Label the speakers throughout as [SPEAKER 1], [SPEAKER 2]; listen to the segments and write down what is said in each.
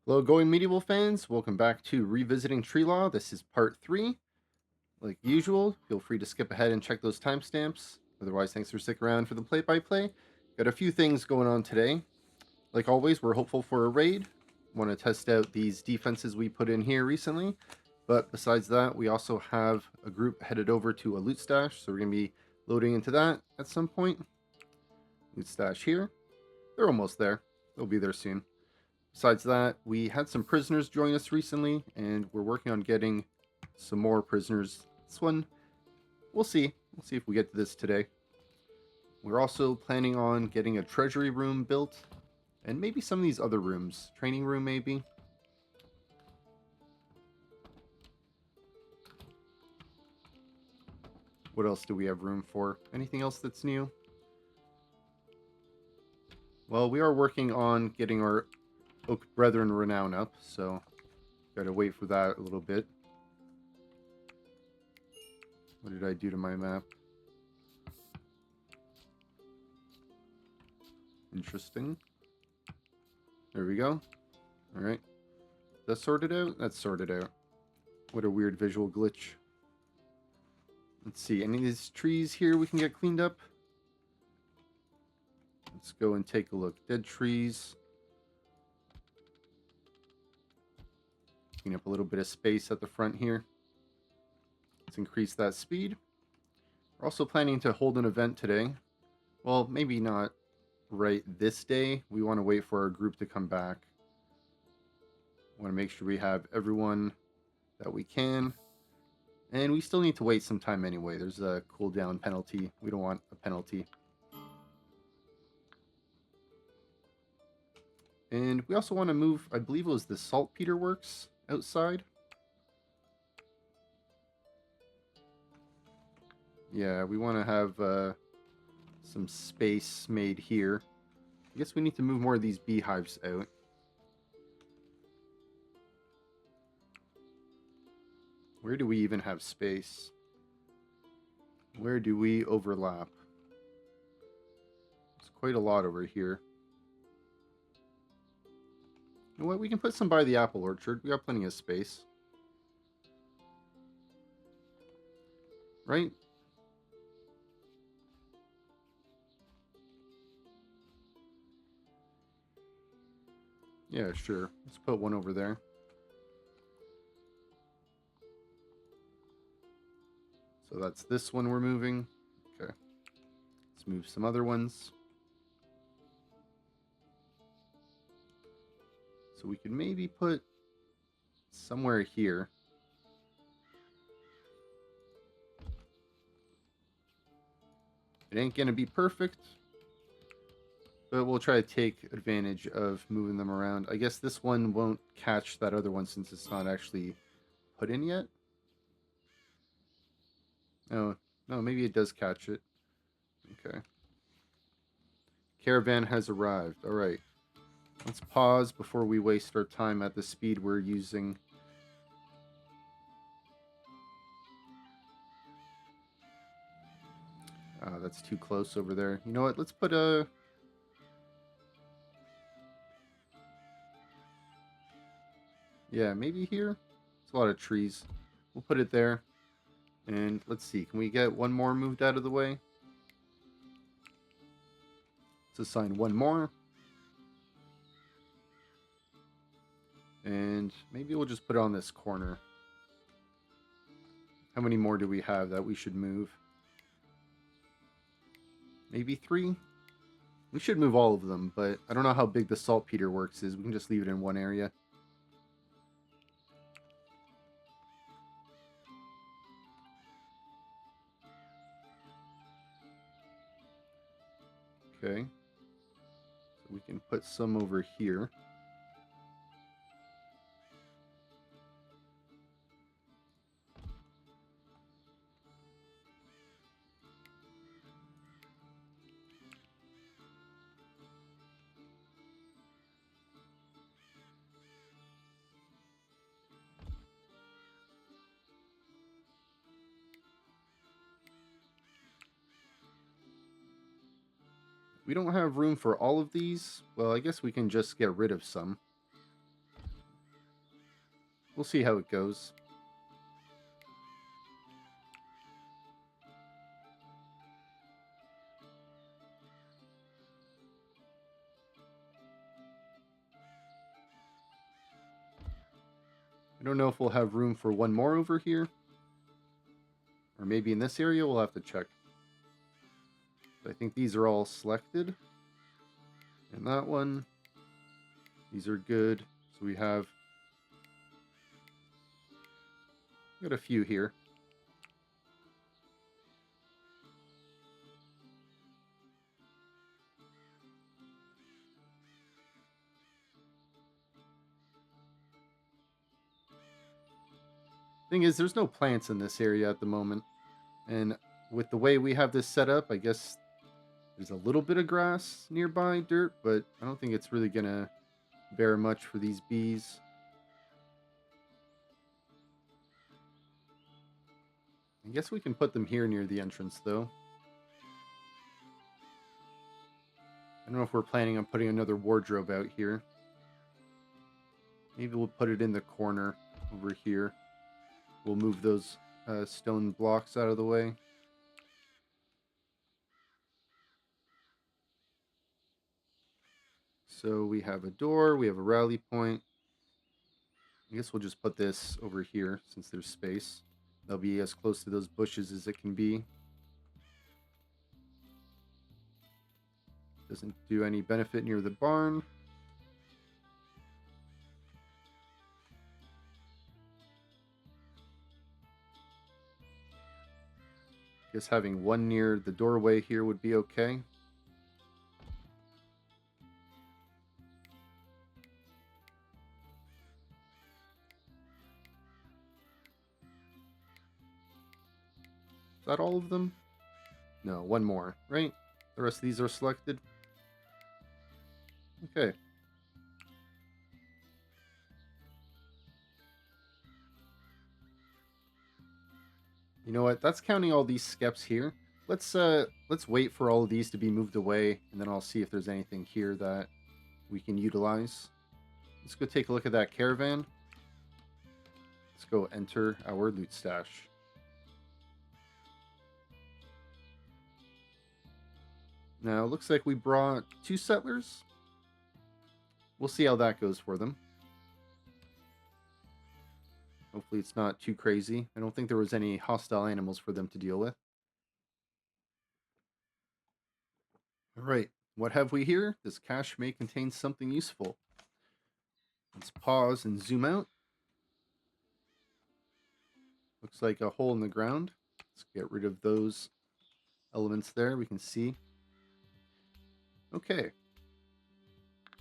[SPEAKER 1] Hello, Going Medieval fans. Welcome back to Revisiting Treelaw. This is part 3. Like usual, feel free to skip ahead and check those timestamps. Otherwise, thanks for sticking around for the play-by-play. Got a few things going on today. Like always, we're hopeful for a raid. Want to test out these defenses we put in here recently. But besides that, we also have a group headed over to a loot stash, so we're going to be loading into that at some point. Loot stash here. They're almost there. They'll be there soon. Besides that, we had some prisoners join us recently, and we're working on getting some more prisoners. This one, we'll see. We'll see if we get to this today. We're also planning on getting a treasury room built, and maybe some of these other rooms. Training room, maybe. What else do we have room for? Anything else that's new? Well, we are working on getting our Oak Brethren renown up, so gotta wait for that a little bit. What did I do to my map? Interesting. There we go. Alright. That's sorted out? That's sorted out. What a weird visual glitch. Let's see, any of these trees here we can get cleaned up? Let's go and take a look. Dead trees. Clean up a little bit of space at the front here. Let's increase that speed. We're also planning to hold an event today. Well, maybe not right this day. We want to wait for our group to come back. I want to make sure we have everyone that we can. And we still need to wait some time anyway. There's a cooldown penalty. We don't want a penalty. And we also want to move, I believe it was the saltpetre works outside. Yeah, we want to have some space made here. I guess we need to move more of these beehives out. Where do we even have space? Where do we overlap? There's quite a lot over here. You know what? We can put some by the apple orchard. We got plenty of space. Right? Yeah, sure. Let's put one over there. So that's this one we're moving. Okay. Let's move some other ones. So we could maybe put somewhere here. It ain't gonna be perfect, but we'll try to take advantage of moving them around. I guess this one won't catch that other one since it's not actually put in yet. Oh, no, maybe it does catch it. Okay. Caravan has arrived. All right. Let's pause before we waste our time at the speed we're using. That's too close over there. You know what? Let's put a... Yeah, maybe here? It's a lot of trees. We'll put it there. And let's see. Can we get one more moved out of the way? Let's assign one more. And maybe we'll just put it on this corner. How many more do we have that we should move? Maybe 3? We should move all of them, but I don't know how big the saltpeter works is. We can just leave it in one area. Okay. So we can put some over here. We don't have room for all of these. Well, I guess we can just get rid of some. We'll see how it goes. I don't know if we'll have room for one more over here. Or maybe in this area, we'll have to check. I think these are all selected. And that one. These are good. So we got a few here. Thing is, there's no plants in this area at the moment. And with the way we have this set up, I guess there's a little bit of grass nearby, dirt, but I don't think it's really going to bear much for these bees. I guess we can put them here near the entrance, though. I don't know if we're planning on putting another wardrobe out here. Maybe we'll put it in the corner over here. We'll move those stone blocks out of the way. So we have a door, we have a rally point. I guess we'll just put this over here since there's space. They'll be as close to those bushes as it can be. Doesn't do any benefit near the barn. Guess having one near the doorway here would be okay. Is that all of them? No, one more, right? The rest of these are selected. Okay. You know what? That's counting all these skeps here. Let's wait for all of these to be moved away, and then I'll see if there's anything here that we can utilize. Let's go take a look at that caravan. Let's go enter our loot stash. Now, it looks like we brought 2 settlers. We'll see how that goes for them. Hopefully it's not too crazy. I don't think there was any hostile animals for them to deal with. Alright, what have we here? This cache may contain something useful. Let's pause and zoom out. Looks like a hole in the ground. Let's get rid of those elements there. We can see. Okay.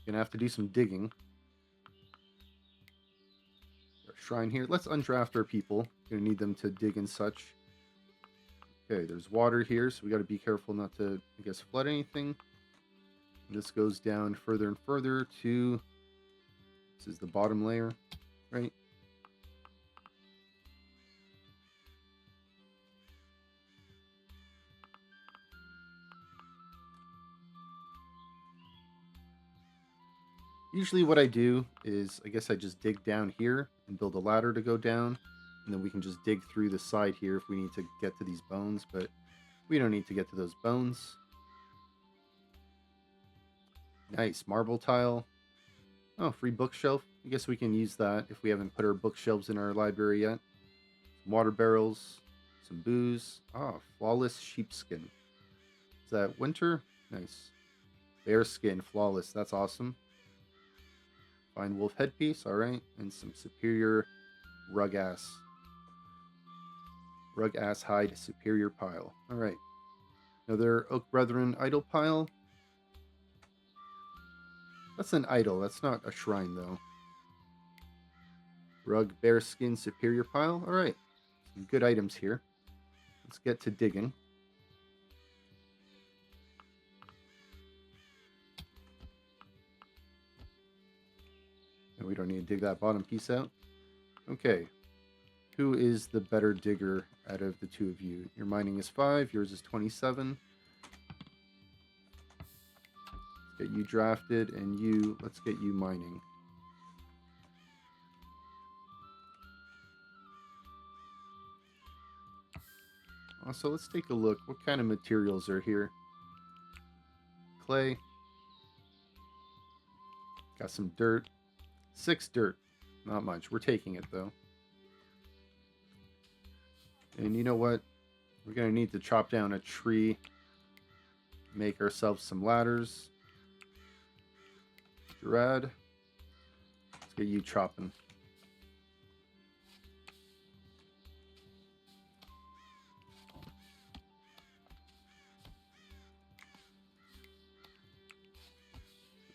[SPEAKER 1] Gonna have to do some digging. Our shrine here. Let's undraft our people. Gonna need them to dig and such. Okay, there's water here, so we gotta be careful not to, I guess, flood anything. And this goes down further and further to... This is the bottom layer, right? Usually what I do is, I guess I just dig down here and build a ladder to go down. And then we can just dig through the side here if we need to get to these bones. But we don't need to get to those bones. Nice, marble tile. Oh, free bookshelf. I guess we can use that if we haven't put our bookshelves in our library yet. Some water barrels, some booze. Ah, flawless sheepskin. Is that winter? Nice. Bear skin, flawless. That's awesome. Fine wolf headpiece, alright. And some superior rug ass hide superior pile. Alright. Another Oak Brethren idol pile. That's an idol. That's not a shrine, though. Rug bearskin superior pile. Alright. Some good items here. Let's get to digging. And we don't need to dig that bottom piece out. Okay. Who is the better digger out of the two of you? Your mining is 5. Yours is 27. Let's get you drafted, and let's get you mining. Also, let's take a look. What kind of materials are here? Clay. Got some dirt. 6 dirt. Not much. We're taking it, though. And you know what? We're going to need to chop down a tree. Make ourselves some ladders. Gerard. Let's get you chopping.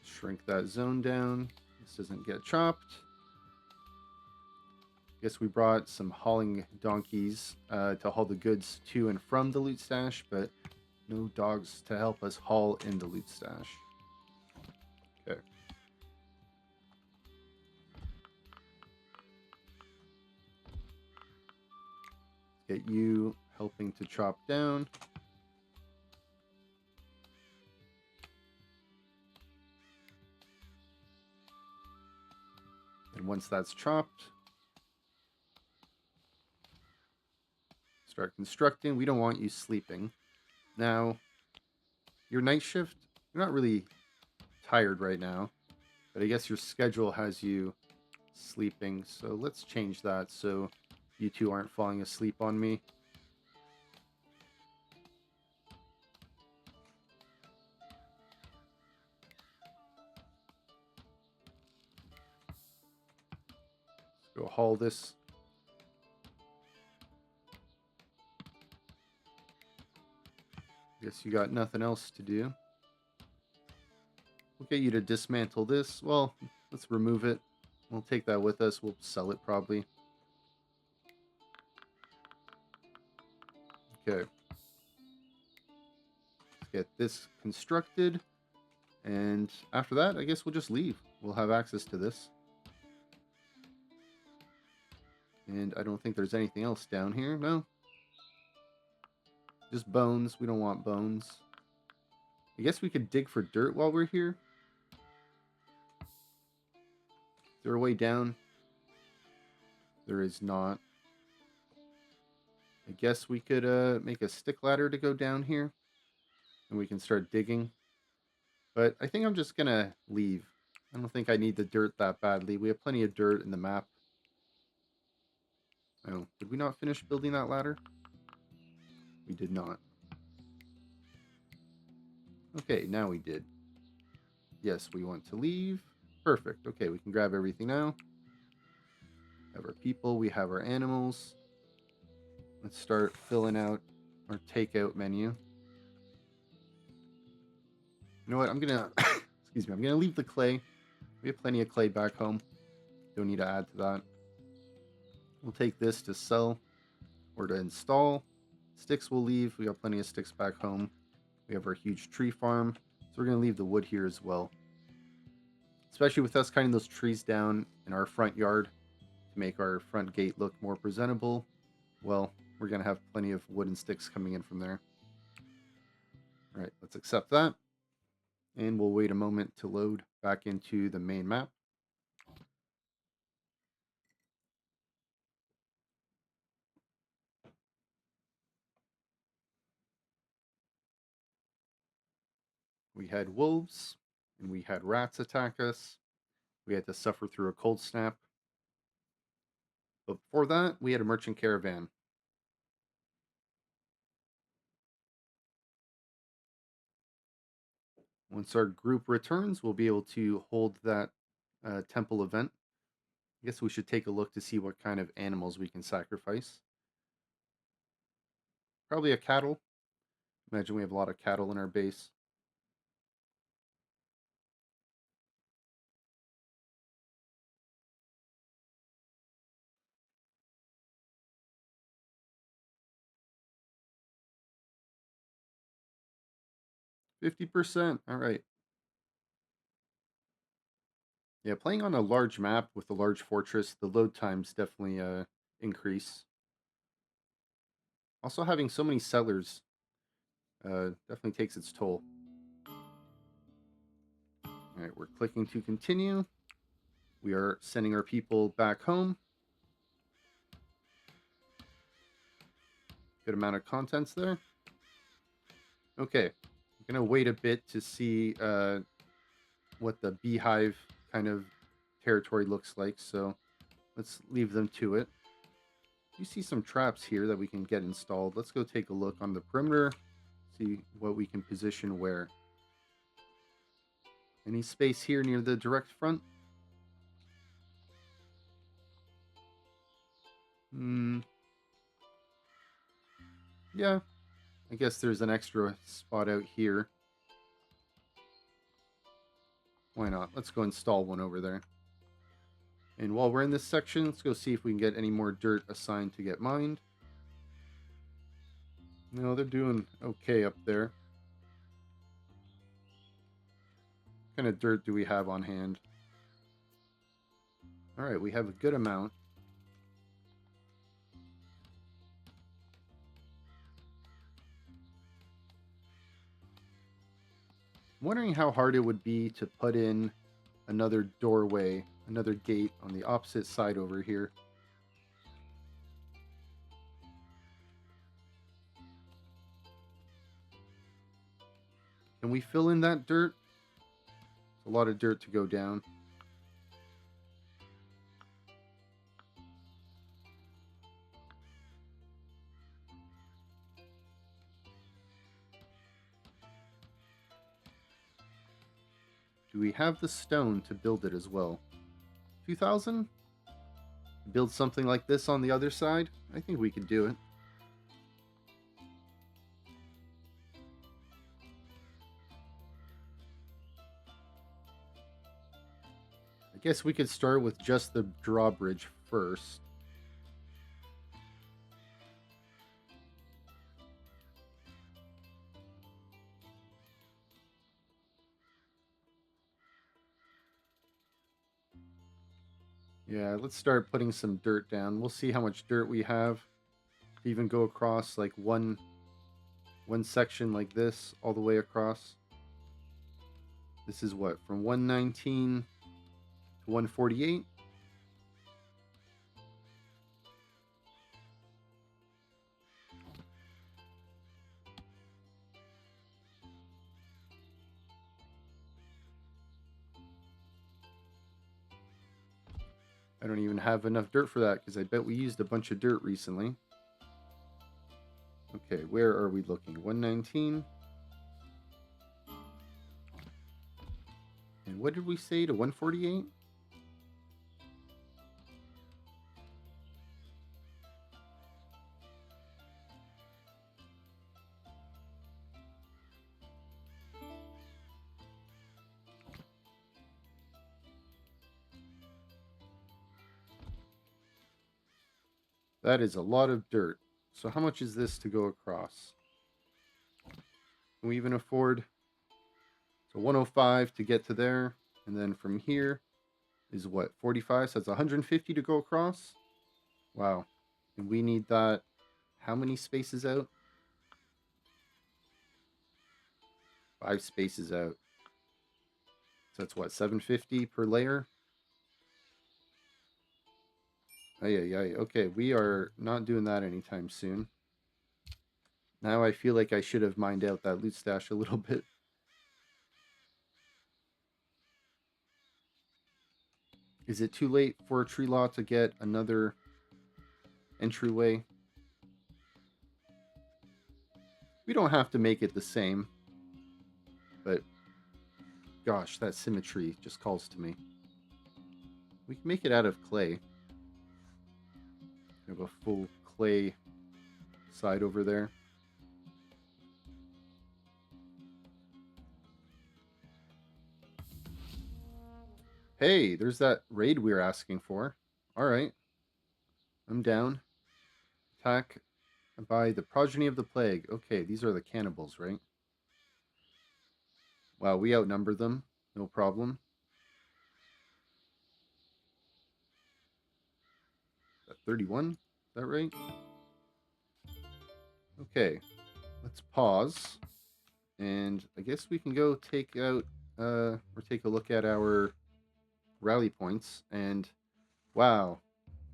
[SPEAKER 1] Shrink that zone down. This doesn't get chopped. Guess we brought some hauling donkeys to haul the goods to and from the loot stash, but no dogs to help us haul in the loot stash. Okay. Get you helping to chop down. And once that's chopped, start constructing. We don't want you sleeping. Now, your night shift, you're not really tired right now, but I guess your schedule has you sleeping. So let's change that so you two aren't falling asleep on me. Let's go haul this. Guess you got nothing else to do. We'll get you to dismantle this. Well, let's remove it. We'll take that with us. We'll sell it probably. Okay. Let's get this constructed. And after that, I guess we'll just leave. We'll have access to this. And I don't think there's anything else down here. No. Just bones. We don't want bones. I guess we could dig for dirt while we're here. Is there a way down? There is not. I guess we could make a stick ladder to go down here. And we can start digging. But I think I'm just going to leave. I don't think I need the dirt that badly. We have plenty of dirt in the map. Oh, did we not finish building that ladder? We did not. Okay, now we did. Yes, we want to leave. Perfect. Okay, we can grab everything now. We have our people. We have our animals. Let's start filling out our takeout menu. You know what? I'm gonna excuse me. I'm gonna leave the clay. We have plenty of clay back home. Don't need to add to that. We'll take this to sell or to install. Sticks we'll leave. We got plenty of sticks back home. We have our huge tree farm. So we're gonna leave the wood here as well. Especially with us cutting those trees down in our front yard to make our front gate look more presentable. Well, we're gonna have plenty of wooden sticks coming in from there. All right, let's accept that. And we'll wait a moment to load back into the main map. We had wolves and we had rats attack us. We had to suffer through a cold snap. But before that, we had a merchant caravan. Once our group returns, we'll be able to hold that temple event. I guess we should take a look to see what kind of animals we can sacrifice. Probably a cattle. Imagine we have a lot of cattle in our base. %. All right. Yeah, playing on a large map with a large fortress, the load times definitely increase. Also, having so many settlers definitely takes its toll. All right, we're clicking to continue. We are sending our people back home. Good amount of contents there. Okay, I'm gonna wait a bit to see what the beehive kind of territory looks like. So let's leave them to it. You see some traps here that we can get installed. Let's go take a look on the perimeter, see what we can position where. Any space here near the direct front? Yeah, I guess there's an extra spot out here. Why not? Let's go install one over there. And while we're in this section, let's go see if we can get any more dirt assigned to get mined. No, they're doing okay up there. What kind of dirt do we have on hand? All right, we have a good amount. I'm wondering how hard it would be to put in another doorway, another gate on the opposite side over here. Can we fill in that dirt? It's a lot of dirt to go down. Do we have the stone to build it as well? 2,000? Build something like this on the other side? I think we could do it. I guess we could start with just the drawbridge first. Yeah, let's start putting some dirt down. We'll see how much dirt we have to even go across like one section like this all the way across. This is what, from 119 to 148? I don't even have enough dirt for that because I bet we used a bunch of dirt recently. Okay, where are we looking? 119. And what did we say to 148? That is a lot of dirt. So how much is this to go across? Can we even afford? So 105 to get to there. And then from here is what, 45? So that's 150 to go across. Wow. And we need that. How many spaces out? 5 spaces out. So that's what, 750 per layer? Ay. Okay, we are not doing that anytime soon. Now I feel like I should have mined out that loot stash a little bit. Is it too late for Treelaw to get another entryway? We don't have to make it the same, but gosh, that symmetry just calls to me. We can make it out of clay. We have a full clay side over there. Hey, there's that raid we were asking for. All right. I'm down. Attack by the Progeny of the Plague. Okay, these are the cannibals, right? Wow, we outnumber them. No problem. Is that 31? Is that right? Okay. Let's pause. And I guess we can go take out or take a look at our rally points. And wow,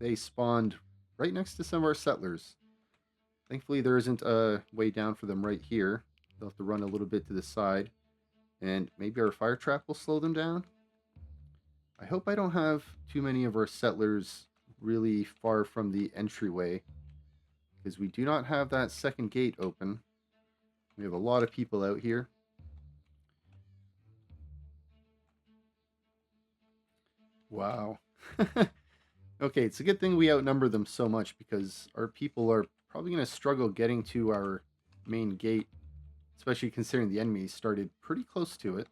[SPEAKER 1] they spawned right next to some of our settlers. Thankfully, there isn't a way down for them right here. They'll have to run a little bit to the side. And maybe our fire trap will slow them down. I hope I don't have too many of our settlers really far from the entryway, because we do not have that second gate open. We have a lot of people out here. Wow. Okay, it's a good thing we outnumber them so much, because our people are probably going to struggle getting to our main gate, especially considering the enemy started pretty close to it.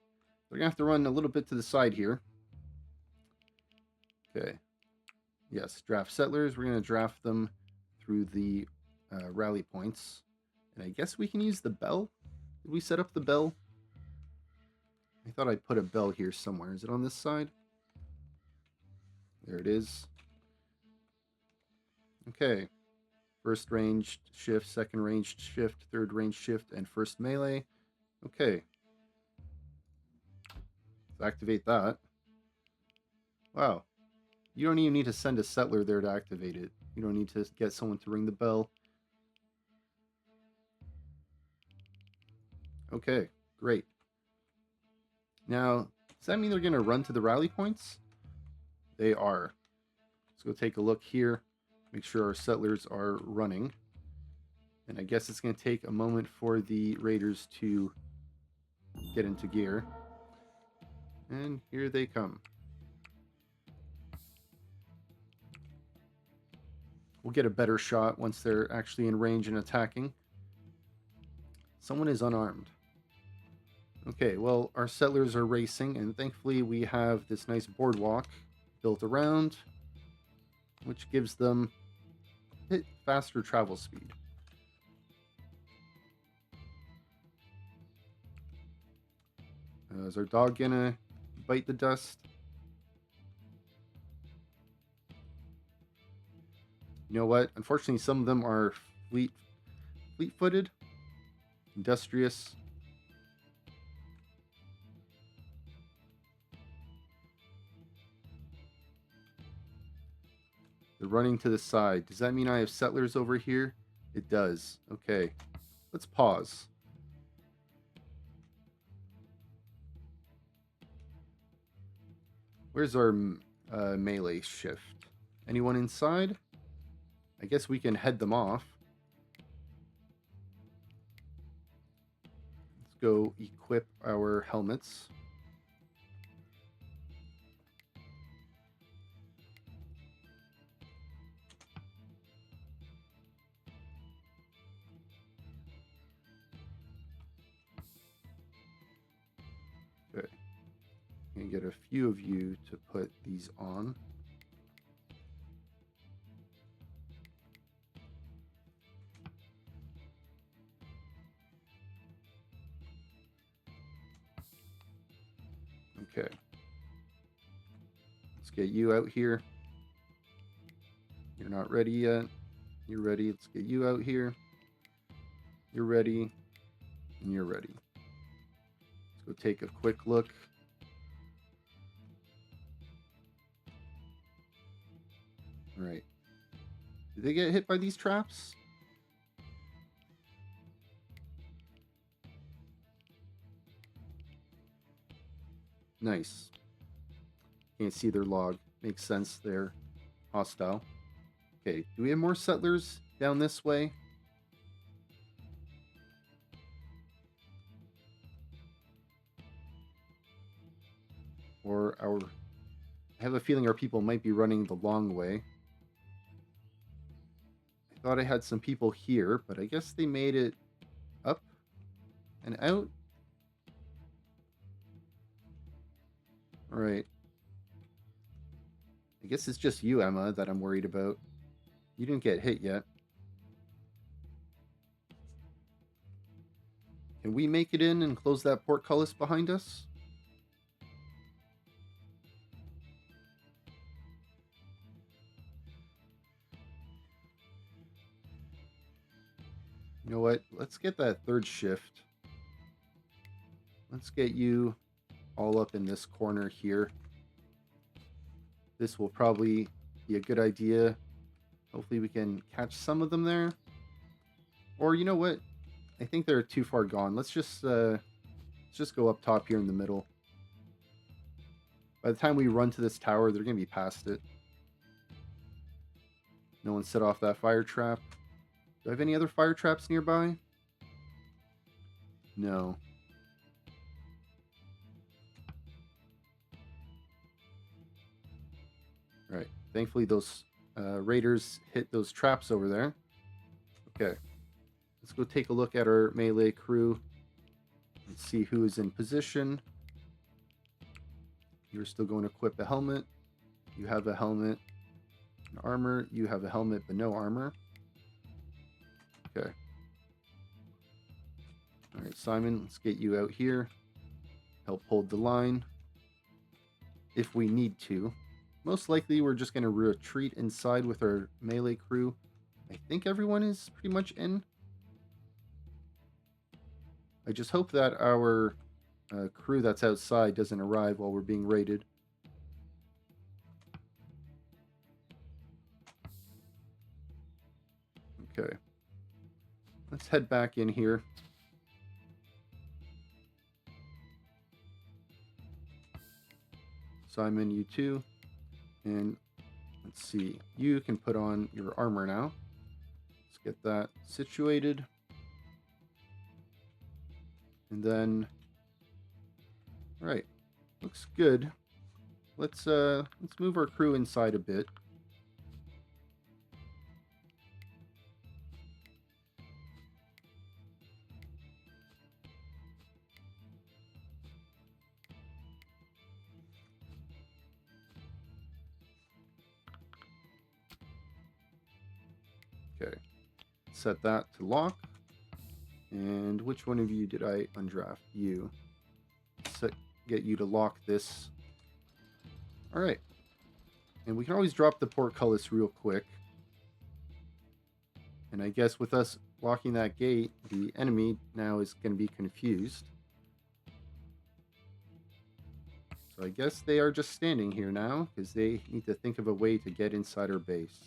[SPEAKER 1] They're going to have to run a little bit to the side here. Okay. Yes, draft settlers. We're going to draft them through the rally points. And I guess we can use the bell. Did we set up the bell? I thought I put a bell here somewhere. Is it on this side? There it is. Okay. First ranged shift, second ranged shift, third ranged shift, and first melee. Okay. Let's activate that. Wow. You don't even need to send a settler there to activate it. You don't need to get someone to ring the bell. Okay, great. Now, does that mean they're going to run to the rally points? They are. Let's go take a look here. Make sure our settlers are running. And I guess it's going to take a moment for the raiders to get into gear. And here they come. We'll get a better shot once they're actually in range and attacking. Someone is unarmed. Okay, well, our settlers are racing, and thankfully we have this nice boardwalk built around, which gives them a bit faster travel speed. Is our dog gonna bite the dust? You know what? Unfortunately, some of them are fleet-footed, industrious. They're running to the side. Does that mean I have settlers over here? It does. Okay. Let's pause. Where's our melee shift? Anyone inside? I guess we can head them off. Let's go equip our helmets. Okay. I'm going to get a few of you to put these on. Okay. Let's get you out here. You're not ready yet. You're ready. Let's get you out here. You're ready. And you're ready. Let's go take a quick look. All right. Did they get hit by these traps? Nice. Can't see their log. Makes sense. They're hostile. Okay. Do we have more settlers down this way? Or our... I have a feeling our people might be running the long way. I thought I had some people here, but I guess they made it up and out. All right. I guess it's just you, Emma, that I'm worried about. You didn't get hit yet. Can we make it in and close that portcullis behind us? You know what? Let's get that third shift. Let's get you all up in this corner here. This will probably be a good idea. Hopefully we can catch some of them there. Or you know what? I think they're too far gone. Let's just go up top here in the middle. By the time we run to this tower, they're going to be past it. No one set off that fire trap. Do I have any other fire traps nearby? No. All right. Thankfully, those raiders hit those traps over there. Okay. Let's go take a look at our melee crew and see who is in position. You're still going to equip a helmet. You have a helmet and armor. You have a helmet but no armor. Okay. All right, Simon, let's get you out here. Help hold the line if we need to. Most likely, we're just going to retreat inside with our melee crew. I think everyone is pretty much in. I just hope that our crew that's outside doesn't arrive while we're being raided. Okay. Let's head back in here. Simon, you too. And let's see. You can put on your armor now. Let's get that situated. And then, all right, looks good. Let's move our crew inside a bit. Okay, set that to lock. And which one of you did I undraft? You. Get you to lock this. All right. And we can always drop the portcullis real quick. And I guess with us locking that gate, the enemy now is going to be confused. So I guess they are just standing here now because they need to think of a way to get inside our base.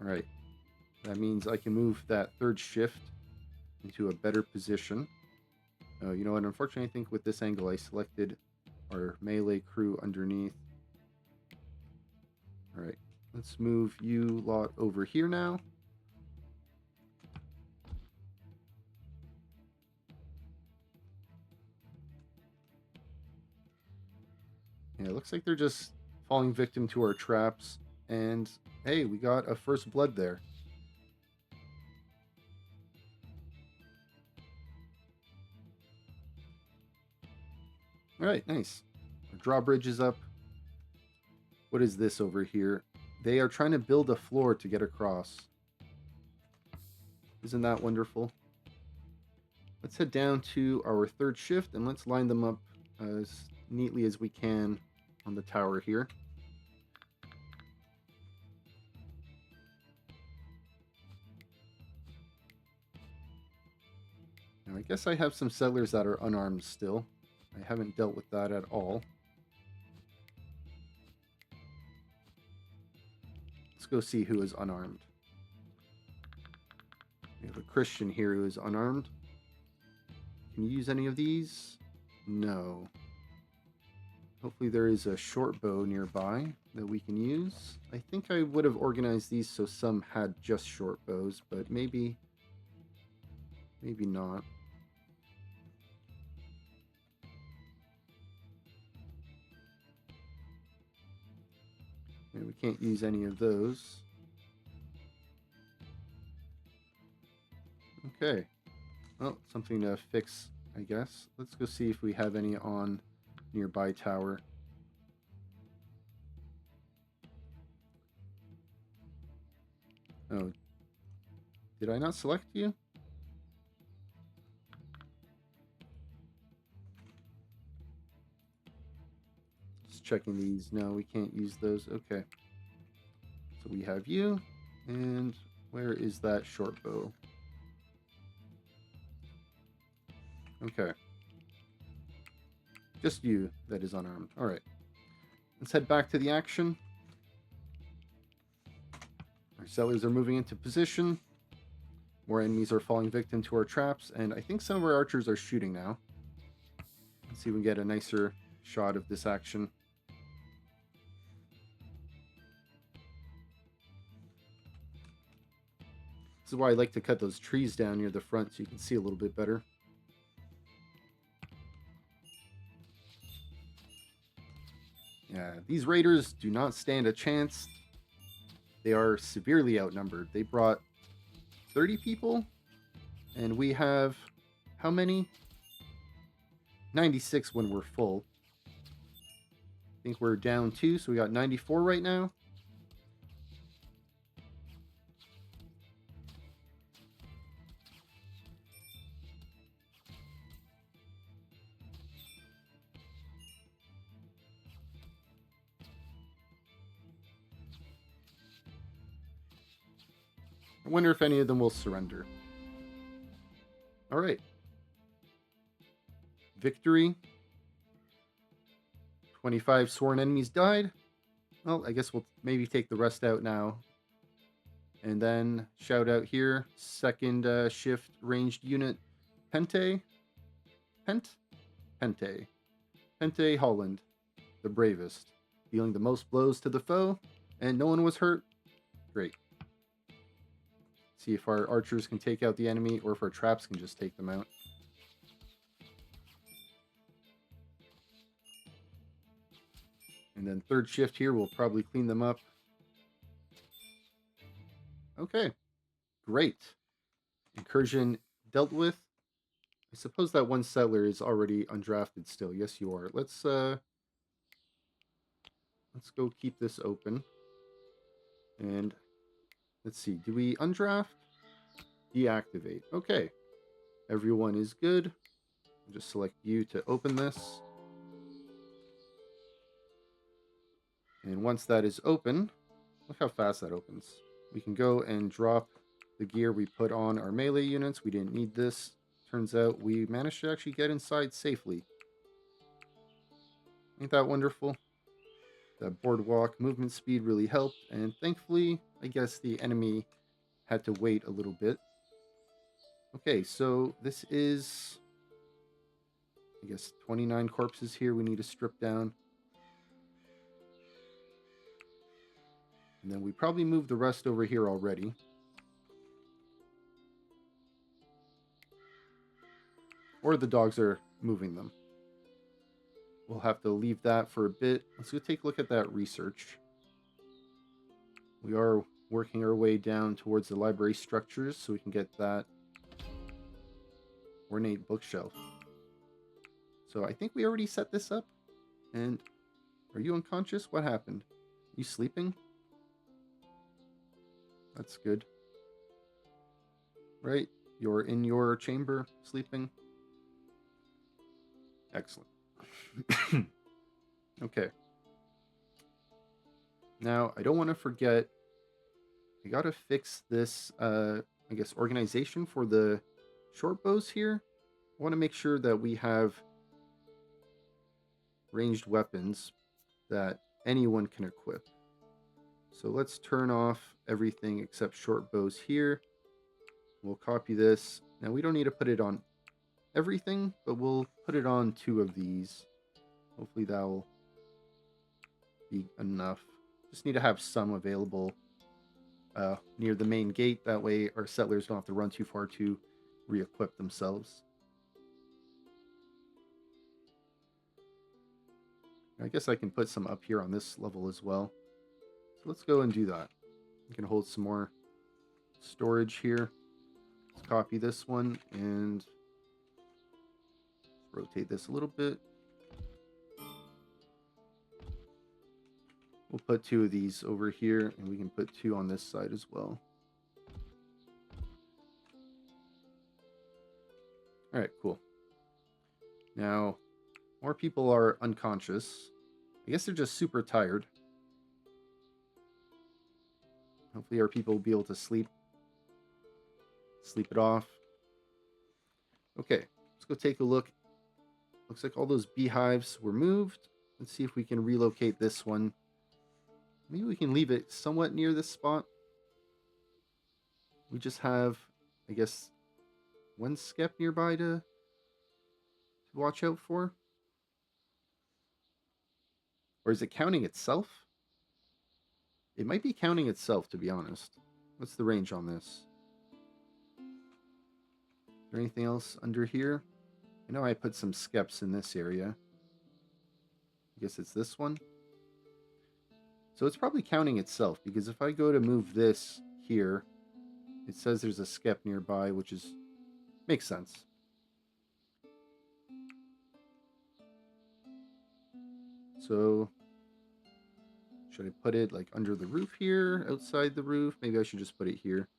[SPEAKER 1] All right. That means I can move that third shift into a better position. You know what? Unfortunately, I think with this angle, I selected our melee crew underneath. All right. Let's move you lot over here now. Yeah, it looks like they're just falling victim to our traps. And hey, we got a first blood there. All right, nice. Our drawbridge is up. What is this over here? They are trying to build a floor to get across. Isn't that wonderful? Let's head down to our third shift and let's line them up as neatly as we can on the tower here. Now, I guess I have some settlers that are unarmed still. I haven't dealt with that at all. Let's go see who is unarmed. We have a Christian here who is unarmed. Can you use any of these? No. Hopefully there is a short bow nearby that we can use. I think I would have organized these so some had just short bows, but maybe not. And we can't use any of those. Okay. Well, something to fix, I guess. Let's go see if we have any on nearby tower. Oh. Did I not select you? Just checking these. No, we can't use those. Okay. So we have you. And where is that short bow? Okay. Just you that is unarmed. Alright. Let's head back to the action. Our settlers are moving into position. More enemies are falling victim to our traps, and I think some of our archers are shooting now. Let's see if we can get a nicer shot of this action. This is why I like to cut those trees down near the front so you can see a little bit better. Yeah, these raiders do not stand a chance. They are severely outnumbered. They brought 30 people, and we have how many? 96 when we're full. I think we're down 2, so we got 94 right now. I wonder if any of them will surrender. All right. Victory. 25 sworn enemies died. Well, I guess we'll maybe take the rest out now. And then shout out here, second shift ranged unit, Pente Holland, the bravest, dealing the most blows to the foe, and no one was hurt. Great. See if our archers can take out the enemy, or if our traps can just take them out. And then third shift here, we'll probably clean them up. Okay, great. Incursion dealt with. I suppose that one settler is already undrafted still. Yes, you are. Let's go keep this open. And let's see. Do we undraft? Deactivate. Okay. Everyone is good. I'll just select you to open this. And once that is open, look how fast that opens. We can go and drop the gear we put on our melee units. We didn't need this. Turns out we managed to actually get inside safely. Ain't that wonderful? That boardwalk movement speed really helped, and thankfully, I guess the enemy had to wait a little bit. Okay, so this is, I guess, 29 corpses here we need to strip down. And then we probably moved the rest over here already. Or the dogs are moving them. We'll have to leave that for a bit. Let's go take a look at that research. We are working our way down towards the library structures so we can get that ornate bookshelf. So I think we already set this up. And are you unconscious? What happened? You sleeping? That's good. Right? You're in your chamber sleeping? Excellent. Okay. Now, I don't want to forget, I gotta fix this, I guess, organization for the short bows here. I want to make sure that we have ranged weapons that anyone can equip. So let's turn off everything except short bows here. We'll copy this. Now, we don't need to put it on everything, but we'll put it on 2 of these. Hopefully that will be enough. Just need to have some available near the main gate. That way our settlers don't have to run too far to re-equip themselves. I guess I can put some up here on this level as well. So let's go and do that. We can hold some more storage here. Let's copy this one and rotate this a little bit. We'll put 2 of these over here, and we can put 2 on this side as well. All right, cool. Now, more people are unconscious. I guess they're just super tired. Hopefully our people will be able to sleep it off. Okay, let's go take a look. Looks like all those beehives were moved. Let's see if we can relocate this one. Maybe we can leave it somewhat near this spot. we just have, I guess, one skep nearby to watch out for? Or is it counting itself? It might be counting itself, to be honest. What's the range on this? Is there anything else under here? I know I put some skeps in this area. I guess it's this one. So it's probably counting itself, because if I go to move this here, it says there's a skep nearby, which makes sense. So should I put it like under the roof here, outside the roof? Maybe I should just put it here.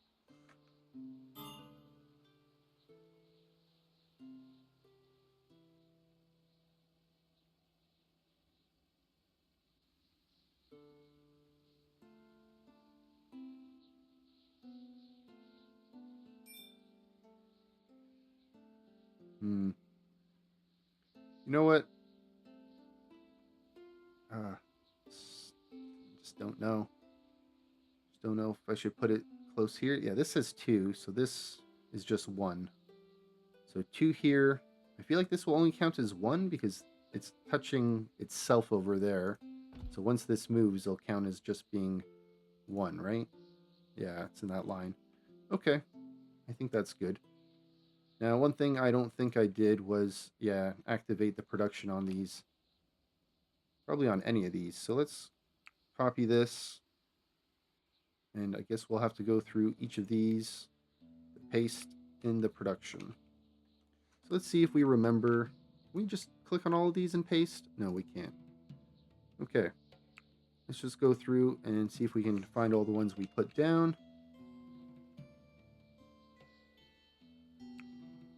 [SPEAKER 1] You know what? Just don't know. Just don't know if I should put it close here. Yeah, this says 2, so this is just 1. So 2 here. I feel like this will only count as 1 because it's touching itself over there. So once this moves, it'll count as just being 1, right? Yeah, it's in that line. Okay, I think that's good. Now, one thing I don't think I did was, yeah, activate the production on these. Probably on any of these. So let's copy this. And I guess we'll have to go through each of these to paste in the production. So let's see if we remember. Can we just click on all of these and paste? No, we can't. Okay. Let's just go through and see if we can find all the ones we put down.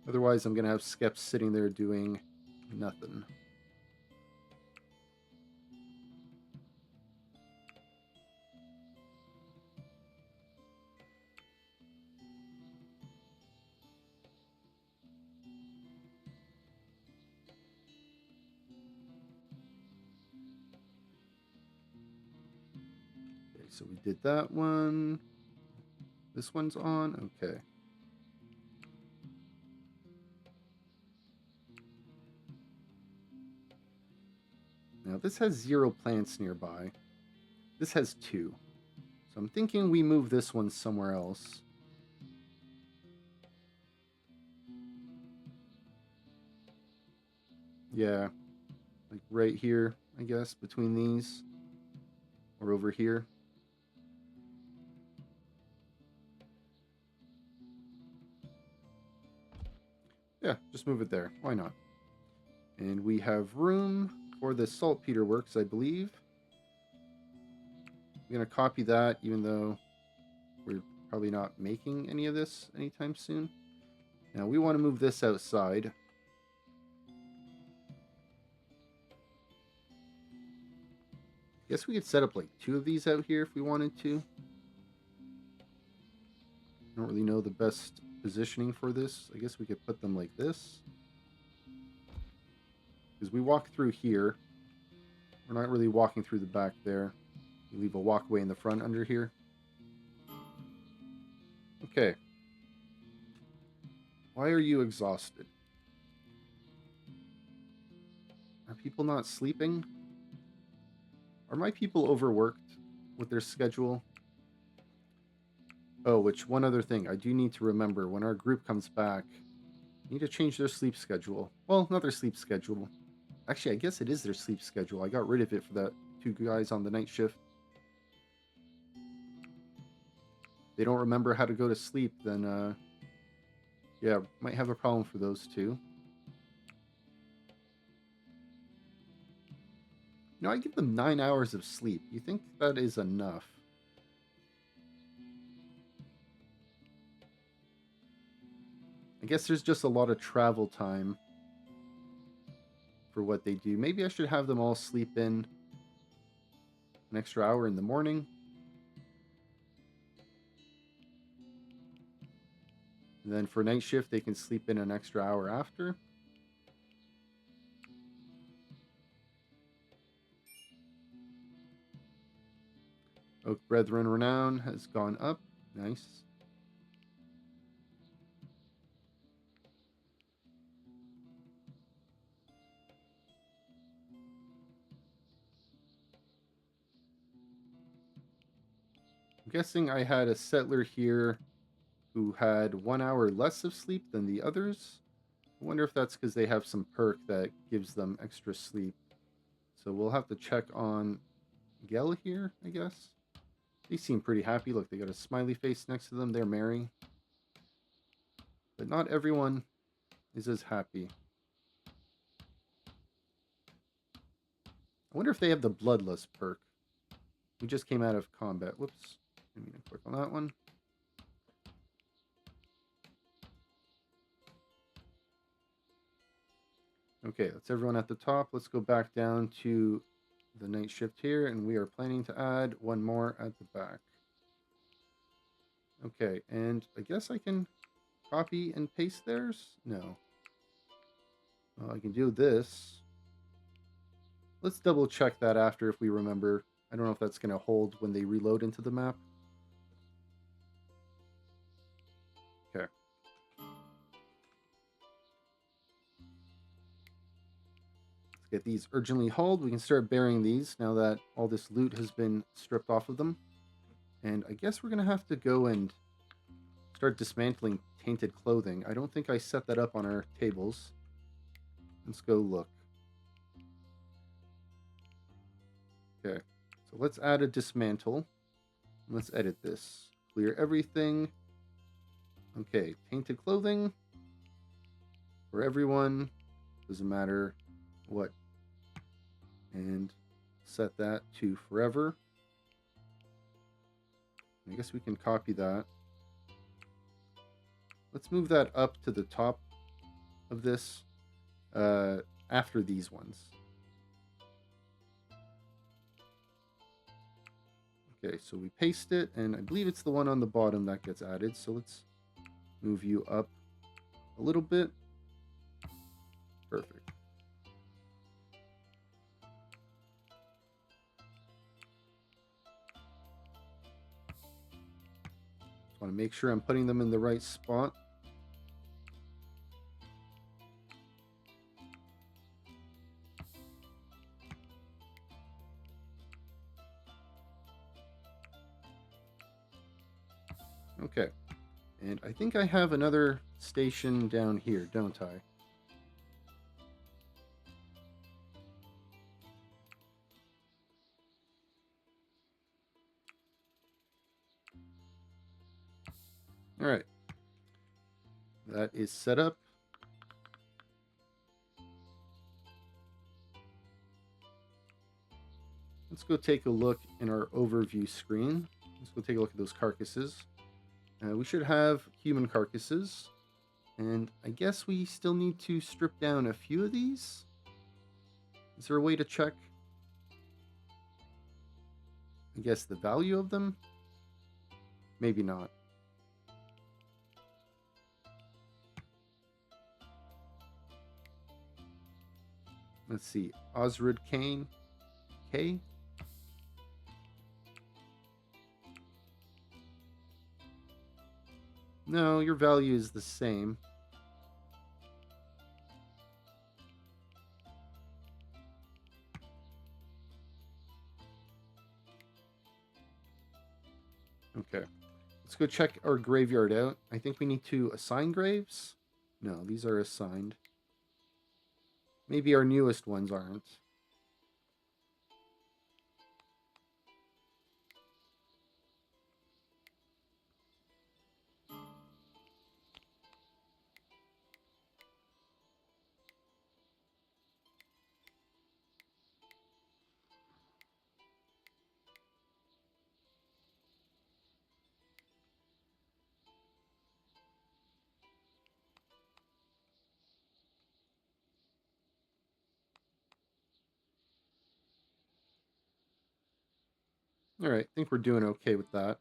[SPEAKER 1] Otherwise, I'm going to have skeps sitting there doing nothing. Okay, so we did that one. This one's on. Okay. Now, this has 0 plants nearby. This has 2. So I'm thinking we move this one somewhere else. Yeah, like right here, I guess, between these. Or over here. Yeah, just move it there. Why not? And we have room for the saltpetre works, I believe. I'm going to copy that, even though we're probably not making any of this anytime soon. Now, we want to move this outside. I guess we could set up like 2 of these out here if we wanted to. I don't really know the best positioning for this. I guess we could put them like this. Because we walk through here. We're not really walking through the back there. We leave a walkway in the front under here. Okay. Why are you exhausted? Are people not sleeping? Are my people overworked with their schedule? Oh, which one other thing I do need to remember when our group comes back, I need to change their sleep schedule. Well, not their sleep schedule. Actually, I guess it is their sleep schedule. I got rid of it for that 2 guys on the night shift. They don't remember how to go to sleep, then yeah, might have a problem for those 2. No, I give them 9 hours of sleep. You think that is enough? I guess there's just a lot of travel time for what they do. Maybe I should have them all sleep in an extra hour in the morning. And then for night shift, they can sleep in an extra hour after. Oak Brethren Renown has gone up. Nice. I'm guessing I had a settler here who had 1 hour less of sleep than the others. I wonder if that's because they have some perk that gives them extra sleep. So we'll have to check on Gel here, I guess. They seem pretty happy. Look, they got a smiley face next to them. They're merry. But not everyone is as happy. I wonder if they have the Bloodlust perk. We just came out of combat. Whoops. I mean to click on that one. Okay, that's everyone at the top. Let's go back down to the night shift here, and we are planning to add one more at the back. Okay, and I guess I can copy and paste theirs? No. I can do this. Let's double check that after if we remember. I don't know if that's going to hold when they reload into the map. Okay. Let's get these urgently hauled. We can start burying these now that all this loot has been stripped off of them. And I guess we're going to have to go and start dismantling tainted clothing. I don't think I set that up on our tables. Let's go look. Okay, so let's add a dismantle. Let's edit this. Clear everything. Okay, tainted clothing for everyone. Doesn't matter what. And set that to forever. I guess we can copy that. Let's move that up to the top of this after these ones. Okay, so we paste it, and I believe it's the one on the bottom that gets added. So let's move you up a little bit. Perfect. Just want to make sure I'm putting them in the right spot. Okay, and I think I have another station down here, don't I? All right, that is set up. Let's go take a look in our overview screen. Let's go take a look at those carcasses. We should have human carcasses. And I guess we still need to strip down a few of these. Is there a way to check, I guess, the value of them? Maybe not. Let's see. Osrid Kane. K. No, your value is the same. Okay. Let's go check our graveyard out. I think we need to assign graves. No, these are assigned. Maybe our newest ones aren't. All right, I think we're doing okay with that.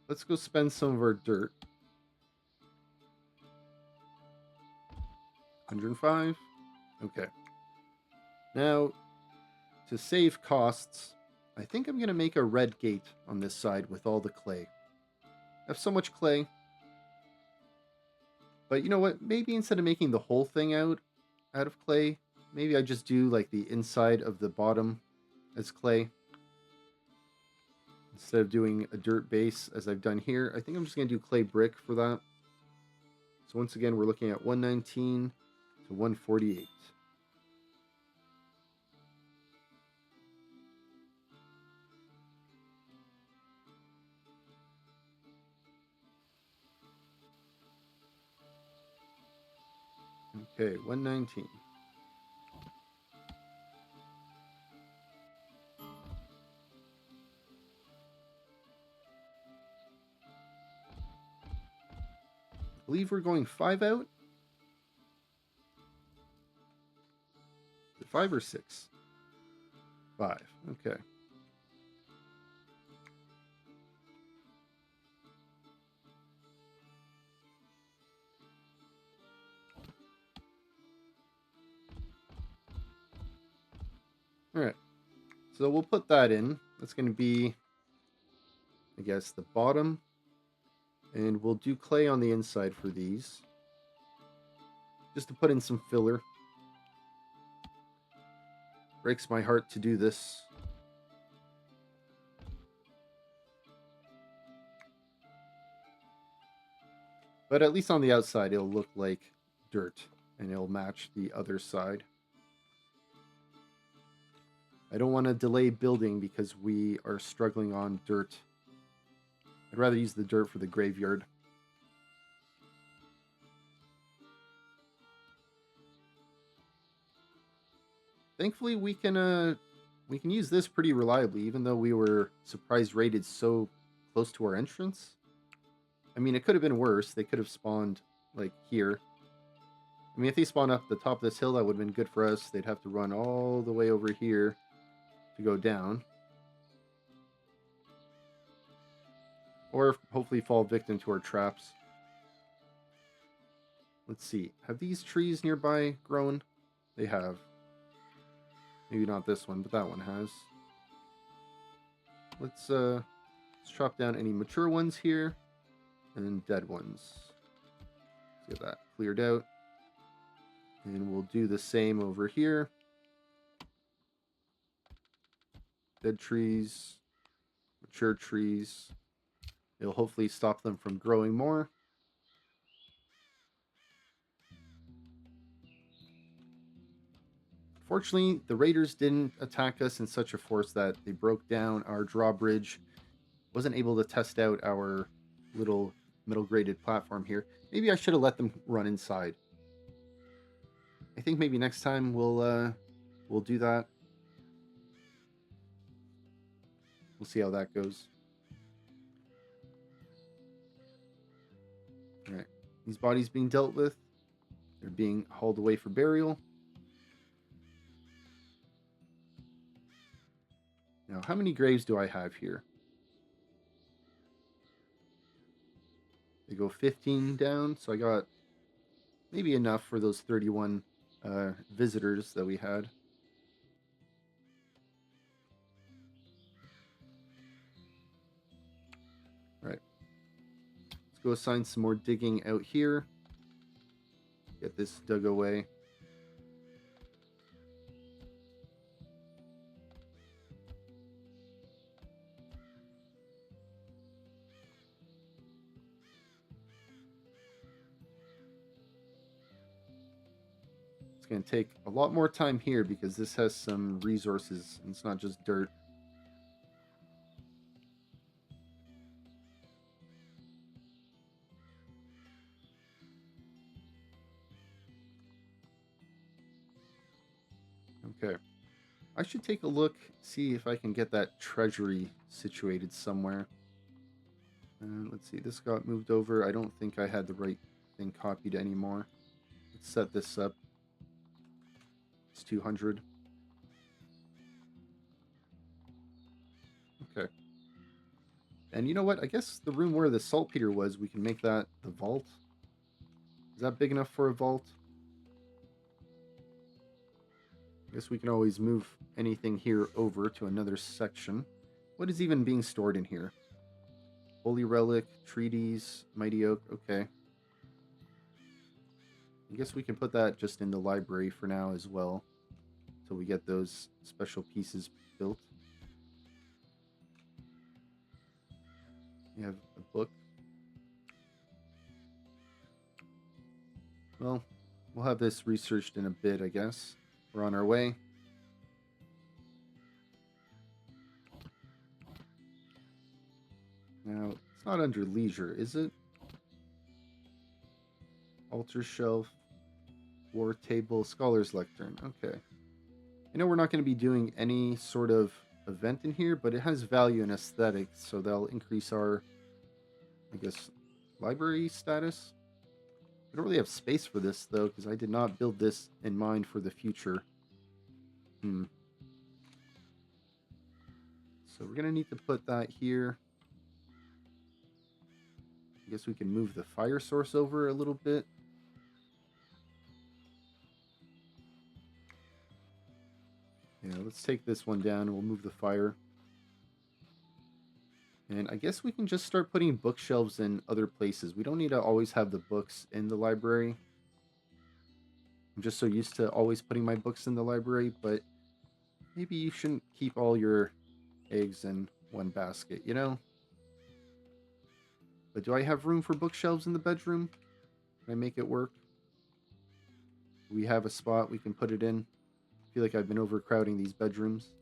[SPEAKER 1] Let's go spend some of our dirt. 105. Okay. Now, to save costs, I think I'm going to make a red gate on this side with all the clay. I have so much clay. But you know what? Maybe instead of making the whole thing out of clay, maybe I just do like the inside of the bottom as clay. Instead of doing a dirt base as I've done here, I think I'm just going to do clay brick for that. So once again, we're looking at 119 to 148. Okay, 119. I believe we're going 5 out. Is it 5 or 6? 5. Okay. Alright. So we'll put that in. That's going to be, I guess, the bottom. And we'll do clay on the inside for these. Just to put in some filler. Breaks my heart to do this. But at least on the outside, it'll look like dirt. And it'll match the other side. I don't want to delay building because we are struggling on dirt. I'd rather use the dirt for the graveyard. Thankfully, we can use this pretty reliably, even though we were surprise rated so close to our entrance. I mean, it could have been worse. They could have spawned, like, here. I mean, if they spawned up the top of this hill, that would have been good for us. They'd have to run all the way over here to go down. Or hopefully fall victim to our traps. Let's see. Have these trees nearby grown? They have. Maybe not this one, but that one has. Let's chop down any mature ones here and dead ones. Let's get that cleared out. And we'll do the same over here. Dead trees, mature trees. It'll hopefully stop them from growing more. Fortunately, the raiders didn't attack us in such a force that they broke down our drawbridge. Wasn't able to test out our little middle graded platform here. Maybe I should have let them run inside. I think maybe next time we'll do that. We'll see how that goes. All right, these bodies being dealt with. They're being hauled away for burial. Now, how many graves do I have here? They go 15 down, so I got maybe enough for those 31 visitors that we had. All right. Let's go assign some more digging out here. Get this dug away. It's going to take a lot more time here because this has some resources and it's not just dirt. Okay. I should take a look, see if I can get that treasury situated somewhere. Let's see, this got moved over. I don't think I had the right thing copied anymore. Let's set this up. It's 200. Okay. And you know what? I guess the room where the saltpetre was, we can make that the vault. Is that big enough for a vault? I guess we can always move anything here over to another section. What is even being stored in here? Holy Relic, Treaties, Mighty Oak, okay. I guess we can put that just in the library for now as well, until we get those special pieces built. We have a book. Well, we'll have this researched in a bit, I guess. We're on our way. Now, it's not under leisure, is it? Altar shelf, war table, scholar's lectern. Okay. I know we're not going to be doing any sort of event in here, but it has value in aesthetics, so they'll increase our, I guess, library status. I don't really have space for this, though, because I did not build this in mind for the future. So we're going to need to put that here. I guess we can move the fire source over a little bit. Yeah, let's take this one down and we'll move the fire. And I guess we can just start putting bookshelves in other places. We don't need to always have the books in the library. I'm just so used to always putting my books in the library, but maybe you shouldn't keep all your eggs in one basket, you know? But do I have room for bookshelves in the bedroom? Can I make it work? We have a spot we can put it in. I feel like I've been overcrowding these bedrooms.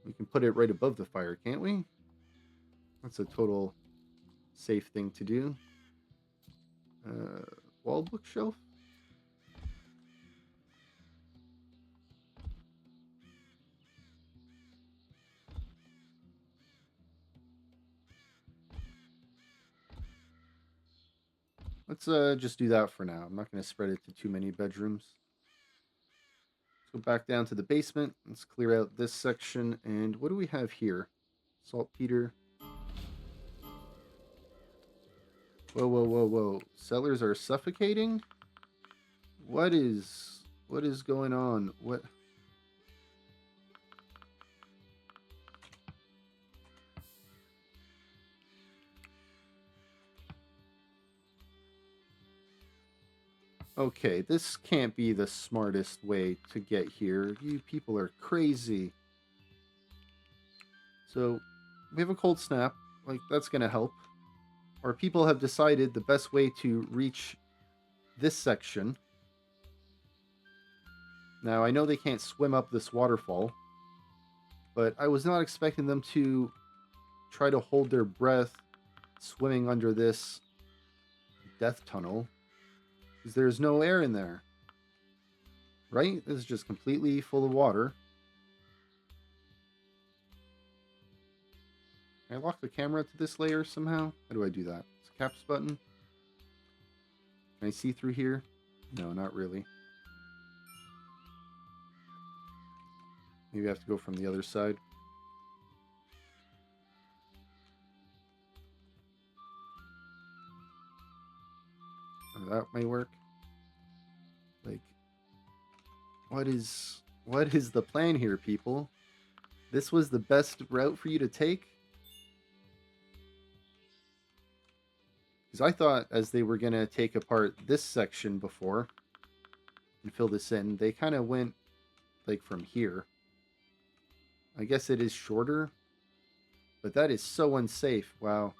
[SPEAKER 1] We can put it right above the fire, can't we? That's a total safe thing to do. Wall bookshelf? Let's just do that for now. I'm not going to spread it to too many bedrooms. Let's go back down to the basement. Let's clear out this section. And what do we have here? Saltpetre. Whoa, whoa, whoa, whoa. Cellars are suffocating? What is going on? What? Okay, this can't be the smartest way to get here. You people are crazy. So, we have a cold snap. Like, that's going to help. Our people have decided the best way to reach this section. Now, I know they can't swim up this waterfall, but I was not expecting them to try to hold their breath swimming under this death tunnel, because there's no air in there. Right? This is just completely full of water. Can I lock the camera to this layer somehow? How do I do that? It's a caps button. Can I see through here? No, not really. Maybe I have to go from the other side. Oh, that may work. Like, what is the plan here, people? This was the best route for you to take? Because I thought as they were going to take apart this section before and fill this in, they kind of went like from here. I guess it is shorter, but that is so unsafe. Wow.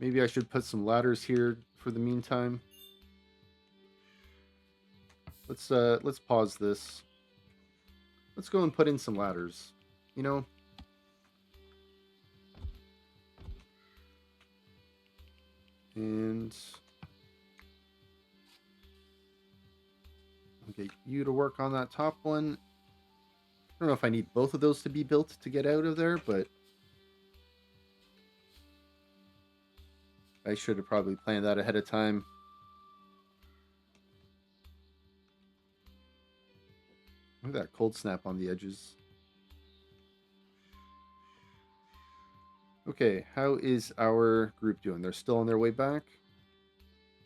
[SPEAKER 1] Maybe I should put some ladders here for the meantime. Let's pause this. Let's go and put in some ladders. You know? And I'll get you to work on that top one. I don't know if I need both of those to be built to get out of there, but I should have probably planned that ahead of time. Look at that cold snap on the edges. Okay, how is our group doing? They're still on their way back?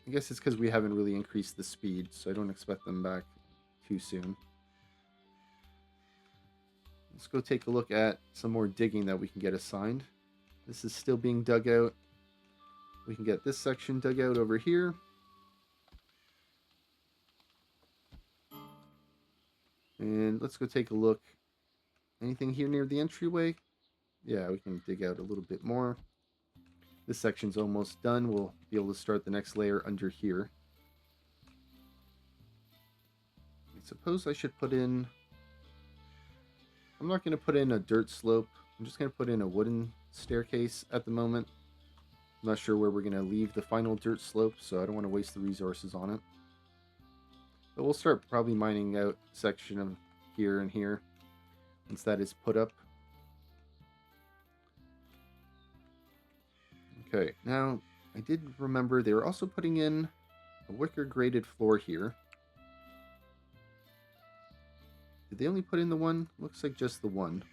[SPEAKER 1] I guess it's because we haven't really increased the speed, so I don't expect them back too soon. Let's go take a look at some more digging that we can get assigned. This is still being dug out. We can get this section dug out over here. And let's go take a look. Anything here near the entryway? Yeah, we can dig out a little bit more. This section's almost done. We'll be able to start the next layer under here. I suppose I should put in... I'm not going to put in a dirt slope. I'm just going to put in a wooden staircase at the moment. I'm not sure where we're going to leave the final dirt slope, so I don't want to waste the resources on it. But we'll start probably mining out a section of here and here once that is put up. Okay, now I did remember they were also putting in a wicker graded floor here. Did they only put in the one? Looks like just the one.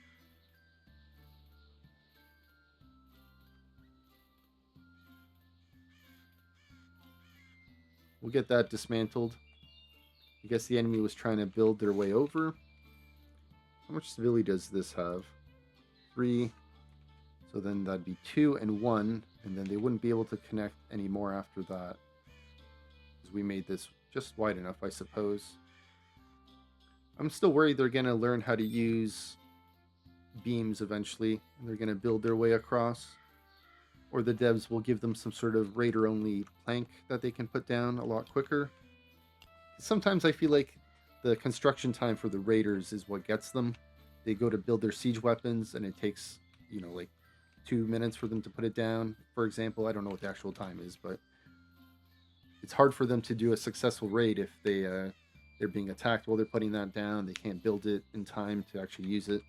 [SPEAKER 1] We'll get that dismantled. I guess the enemy was trying to build their way over. How much stability does this have? 3. So then that'd be 2 and 1. And then they wouldn't be able to connect anymore after that. Because we made this just wide enough, I suppose. I'm still worried they're going to learn how to use beams eventually. And they're going to build their way across. Or the devs will give them some sort of raider-only plank that they can put down a lot quicker. Sometimes I feel like the construction time for the raiders is what gets them. They go to build their siege weapons, and it takes, you know, like 2 minutes for them to put it down, for example. I don't know what the actual time is, but it's hard for them to do a successful raid if they're being attacked while they're putting that down. They can't build it in time to actually use it.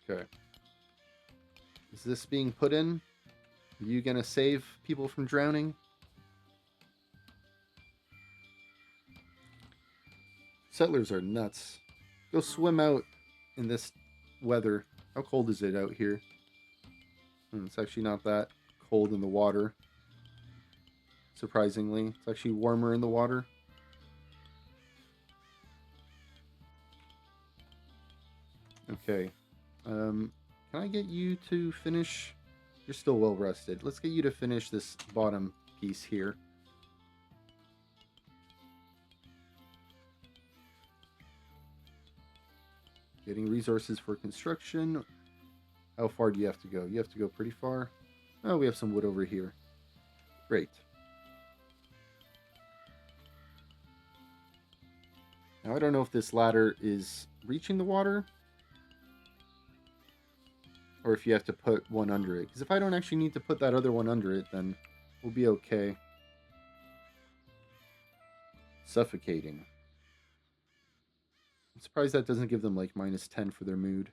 [SPEAKER 1] Okay. Is this being put in? Are you going to save people from drowning? Settlers are nuts. Go swim out in this weather. How cold is it out here? It's actually not that cold in the water. Surprisingly, it's actually warmer in the water. Okay. Can I get you to finish? You're still well rested. Let's get you to finish this bottom piece here. Getting resources for construction. How far do you have to go? You have to go pretty far. Oh, we have some wood over here. Great. Now, I don't know if this ladder is reaching the water or if you have to put one under it. Because if I don't actually need to put that other one under it, then we'll be okay. Suffocating. I'm surprised that doesn't give them like -10 for their mood.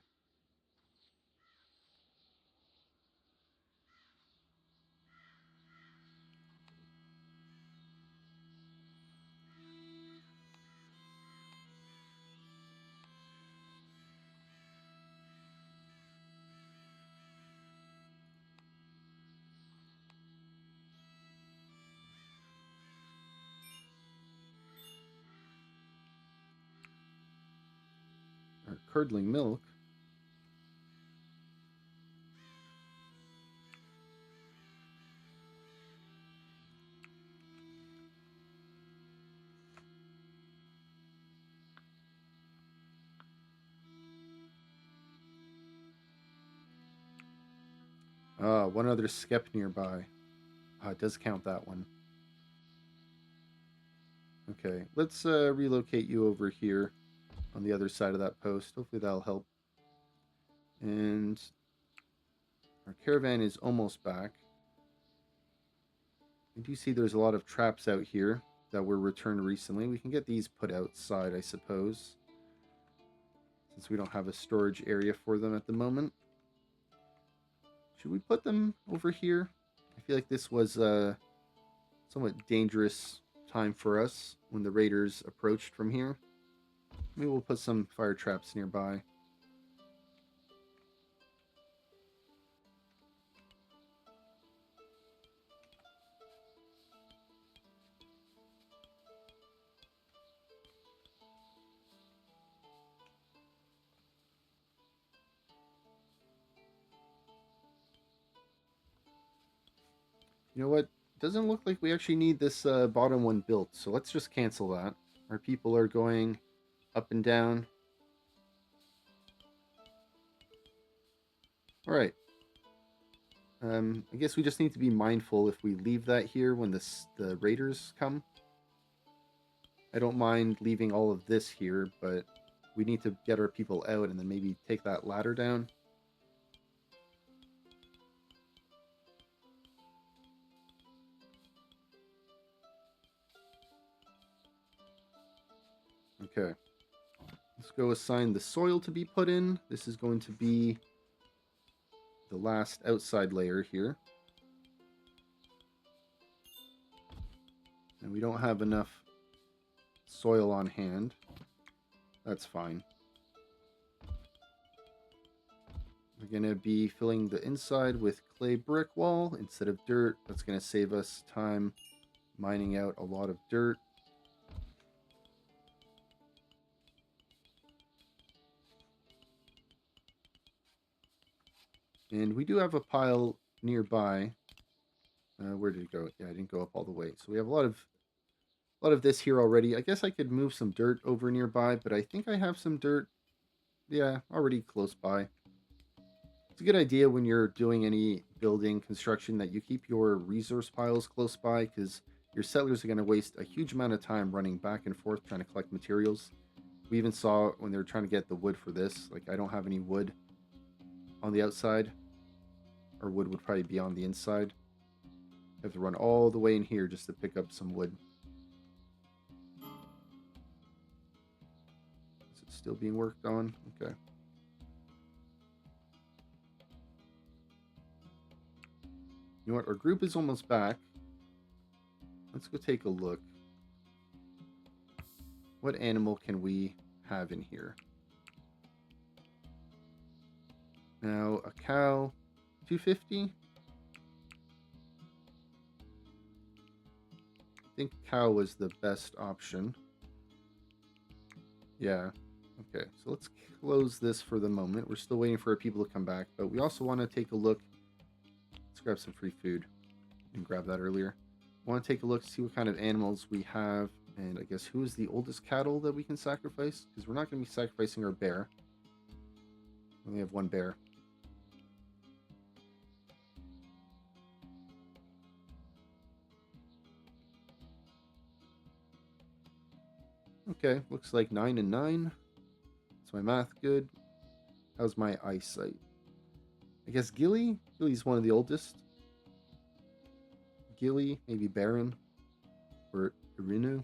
[SPEAKER 1] Or curdling milk. One other skep nearby. It does count that one. Okay, let's relocate you over here on the other side of that post. Hopefully that'll help. And our caravan is almost back. I do see there's a lot of traps out here that were returned recently. We can get these put outside, I suppose, since we don't have a storage area for them at the moment. Should we put them over here? I feel like this was a somewhat dangerous time for us when the raiders approached from here. Maybe we'll put some fire traps nearby. You know what? Doesn't look like we actually need this bottom one built, so let's just cancel that. Our people are going up and down. All right. I guess we just need to be mindful if we leave that here when the raiders come. I don't mind leaving all of this here, but we need to get our people out and then maybe take that ladder down. Okay. Let's go assign the soil to be put in. This is going to be the last outside layer here. And we don't have enough soil on hand. That's fine. We're going to be filling the inside with clay brick wall instead of dirt. That's going to save us time mining out a lot of dirt. And we do have a pile nearby. Where did it go? Yeah, I didn't go up all the way. So we have a lot of this here already. I guess I could move some dirt over nearby, but I think I have some dirt, yeah, already close by. It's a good idea when you're doing any building construction that you keep your resource piles close by, because your settlers are going to waste a huge amount of time running back and forth trying to collect materials. We even saw when they were trying to get the wood for this, like I don't have any wood on the outside. Or wood would probably be on the inside. I have to run all the way in here just to pick up some wood. Is it still being worked on? Okay. You know what? Our group is almost back. Let's go take a look. What animal can we have in here? Now, a cow, 250. I think cow was the best option. Yeah. Okay, so let's close this for the moment. We're still waiting for our people to come back, but we also want to take a look. Let's grab some free food and grab that earlier. I want to take a look, see what kind of animals we have, and I guess who is the oldest cattle that we can sacrifice, because we're not going to be sacrificing our bear. We only have one bear. Okay, looks like 9 and 9. Is my math good? How's my eyesight? I guess Gilly? Gilly's one of the oldest. Gilly, maybe Baron, or Irinu.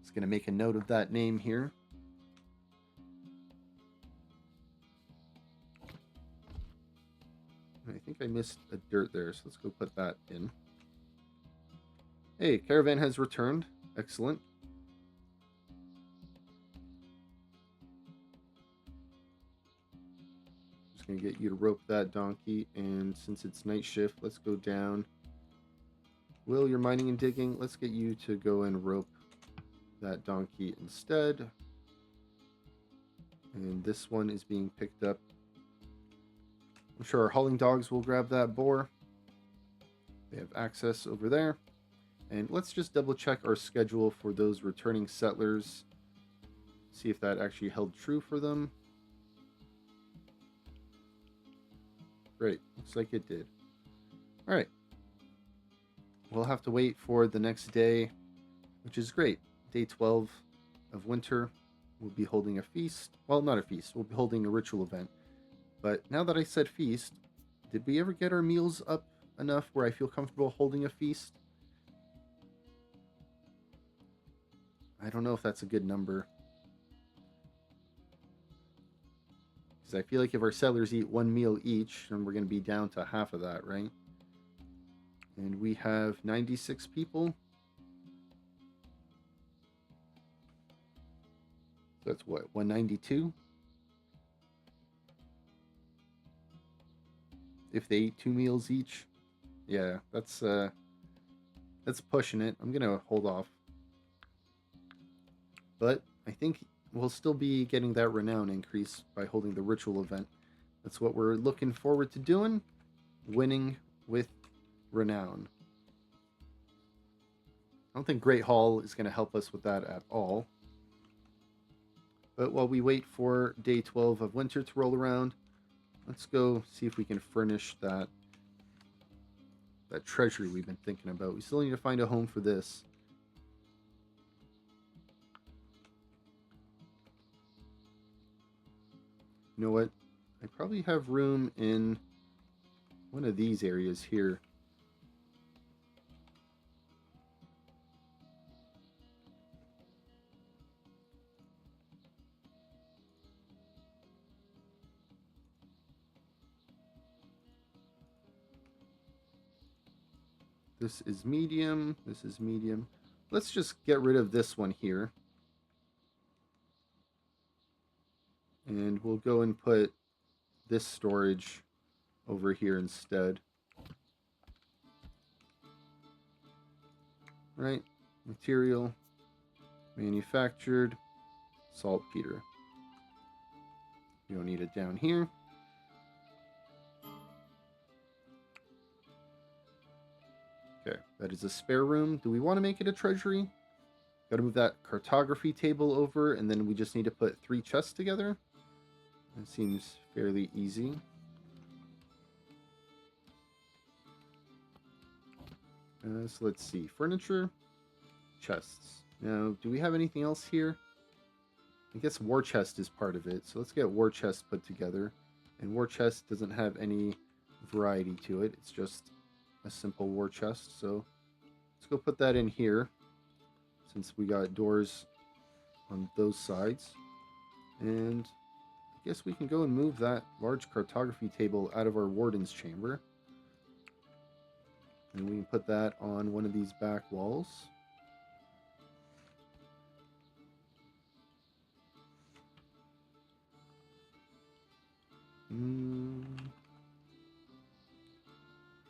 [SPEAKER 1] Just going to make a note of that name here. I think I missed a dirt there, so let's go put that in. Hey, caravan has returned. Excellent. Just going to get you to rope that donkey, and since it's night shift, let's go down. Will, you're mining and digging. Let's get you to go and rope that donkey instead. And this one is being picked up. I'm sure our hauling dogs will grab that boar. They have access over there. And let's just double check our schedule for those returning settlers. See if that actually held true for them. Great. Looks like it did. All right. We'll have to wait for the next day, which is great. Day 12 of winter. We'll be holding a feast. Well, not a feast. We'll be holding a ritual event. But now that I said feast, did we ever get our meals up enough where I feel comfortable holding a feast? I don't know if that's a good number. Because I feel like if our settlers eat one meal each, then we're going to be down to half of that, right? And we have 96 people. So that's what, 192? If they eat 2 meals each? Yeah, that's pushing it. I'm going to hold off. But I think we'll still be getting that renown increase by holding the ritual event. That's what we're looking forward to doing, winning with renown. I don't think Great Hall is going to help us with that at all. But while we wait for day 12 of winter to roll around, let's go see if we can furnish that treasury we've been thinking about. We still need to find a home for this. You know what? I probably have room in one of these areas here. This is medium. This is medium. Let's just get rid of this one here. And we'll go and put this storage over here instead. Right? Material. Manufactured. Saltpetre. You don't need it down here. Okay, that is a spare room. Do we want to make it a treasury? Got to move that cartography table over, and then we just need to put 3 chests together. That seems fairly easy. So let's see. Furniture, chests. Now, do we have anything else here? I guess war chest is part of it. So let's get war chest put together. And war chest doesn't have any variety to it. It's just a simple war chest. So let's go put that in here, since we got doors on those sides. And I guess we can go and move that large cartography table out of our warden's chamber. And we can put that on one of these back walls.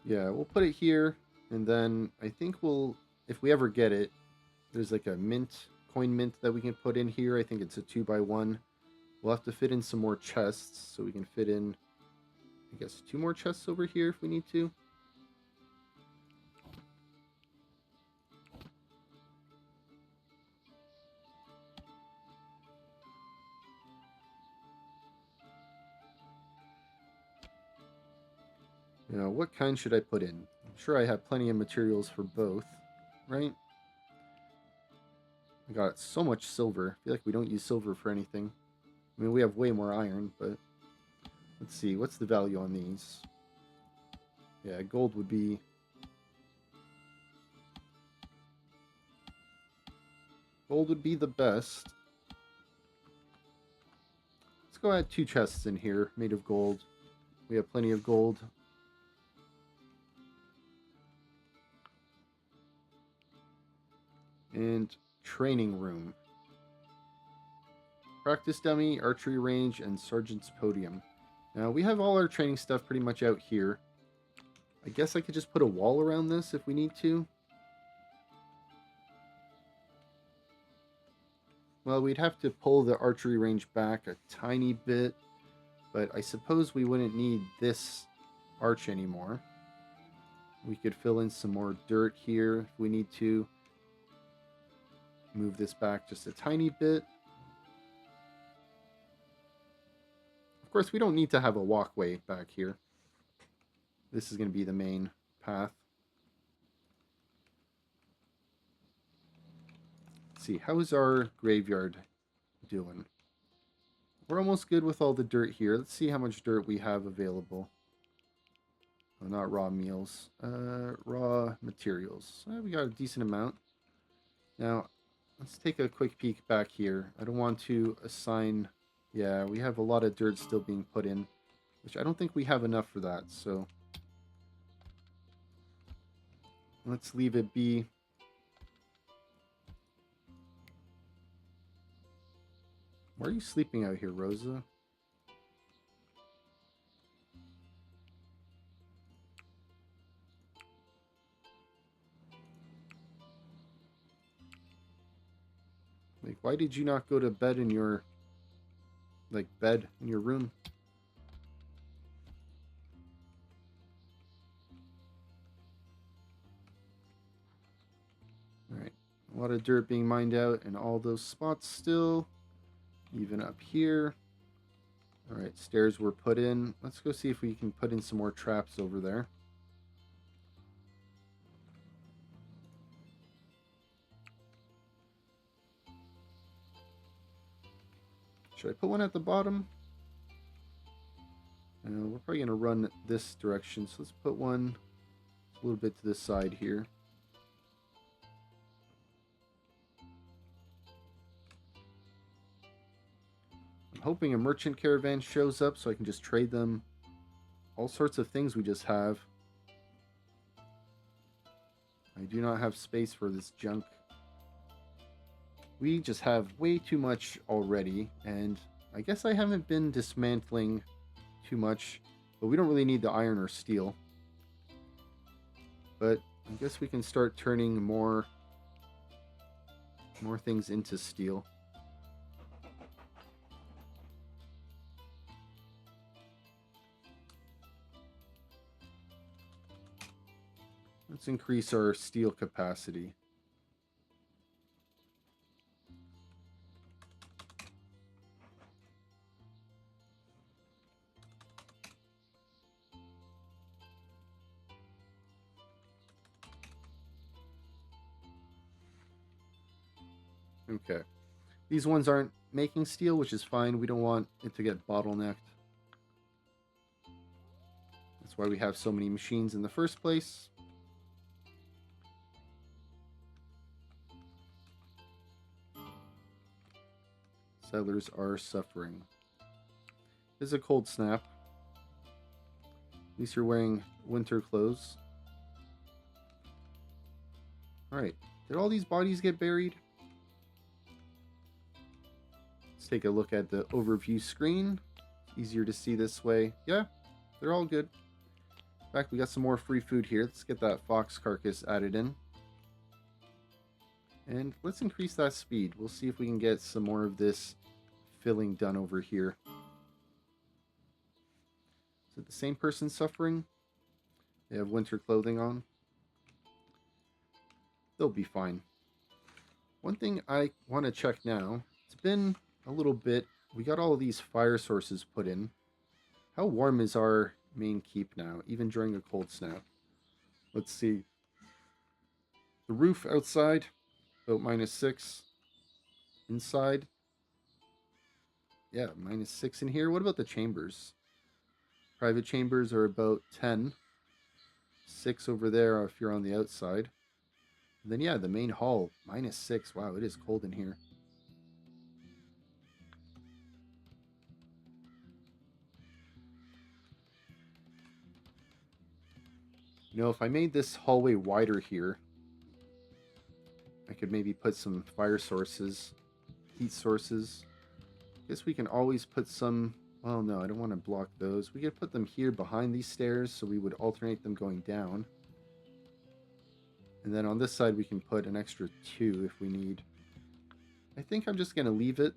[SPEAKER 1] Yeah, we'll put it here, and then I think we'll, if we ever get it, there's like a coin mint that we can put in here. I think it's a 2x1. We'll have to fit in some more chests, so we can fit in, I guess, 2 more chests over here if we need to. Now, what kind should I put in? I'm sure I have plenty of materials for both, right? I got so much silver. I feel like we don't use silver for anything. I mean, we have way more iron, but let's see. What's the value on these? Yeah, gold would be... Gold would be the best. Let's go add 2 chests in here made of gold. We have plenty of gold. And training room. Practice dummy, archery range, and sergeant's podium. Now, we have all our training stuff pretty much out here. I guess I could just put a wall around this if we need to. Well, we'd have to pull the archery range back a tiny bit, but I suppose we wouldn't need this arch anymore. We could fill in some more dirt here if we need to. Move this back just a tiny bit. Of course, we don't need to have a walkway back here. This is going to be the main path. Let's see, how is our graveyard doing? We're almost good with all the dirt here. Let's see how much dirt we have available. Oh, not raw meals. Raw materials. We got a decent amount. Now, let's take a quick peek back here. I don't want to assign... Yeah, we have a lot of dirt still being put in, which I don't think we have enough for that, so... Let's leave it be. Why are you sleeping out here, Rosa? Like, why did you not go to bed in your, like, bed in your room? Alright, a lot of dirt being mined out in all those spots still. Even up here. Alright, stairs were put in. Let's go see if we can put in some more traps over there. Should I put one at the bottom? We're probably going to run this direction, so let's put one a little bit to this side here. I'm hoping a merchant caravan shows up so I can just trade them all sorts of things we just have. I do not have space for this junk. We just have way too much already, and I guess I haven't been dismantling too much, but we don't really need the iron or steel. But I guess we can start turning more things into steel. Let's increase our steel capacity. Okay. These ones aren't making steel, which is fine. We don't want it to get bottlenecked. That's why we have so many machines in the first place. Settlers are suffering. This is a cold snap. At least you're wearing winter clothes. Alright. Did all these bodies get buried? Let's take a look at the overview screen. It's easier to see this way. Yeah, they're all good. In fact, we got some more free food here. Let's get that fox carcass added in. And let's increase that speed. We'll see if we can get some more of this filling done over here. Is it the same person suffering? They have winter clothing on. They'll be fine. One thing I want to check now. It's been a little bit. We got all of these fire sources put in. How warm is our main keep now, even during a cold snap? Let's see. The roof outside, about -6. Inside, yeah, -6 in here. What about the chambers? Private chambers are about 10. 6 over there if you're on the outside. And then, yeah, the main hall, -6. Wow, it is cold in here. You know, if I made this hallway wider here, I could maybe put some fire sources, heat sources. Guess we can always put some... Well, no, I don't want to block those. We could put them here behind these stairs, so we would alternate them going down. And then on this side, we can put an extra 2 if we need. I think I'm just going to leave it.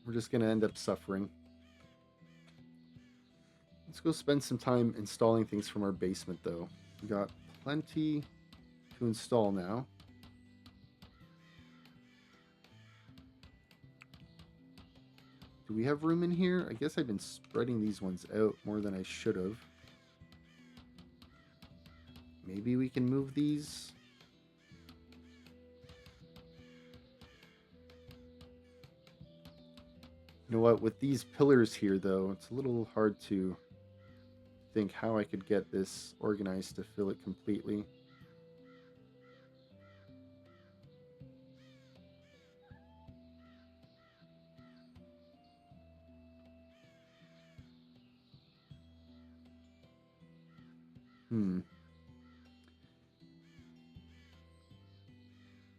[SPEAKER 1] We're just going to end up suffering. Let's go spend some time installing things from our basement, though. We got plenty to install now. Do we have room in here? I guess I've been spreading these ones out more than I should have. Maybe we can move these. You know what? With these pillars here, though, it's a little hard to think how I could get this organized to fill it completely.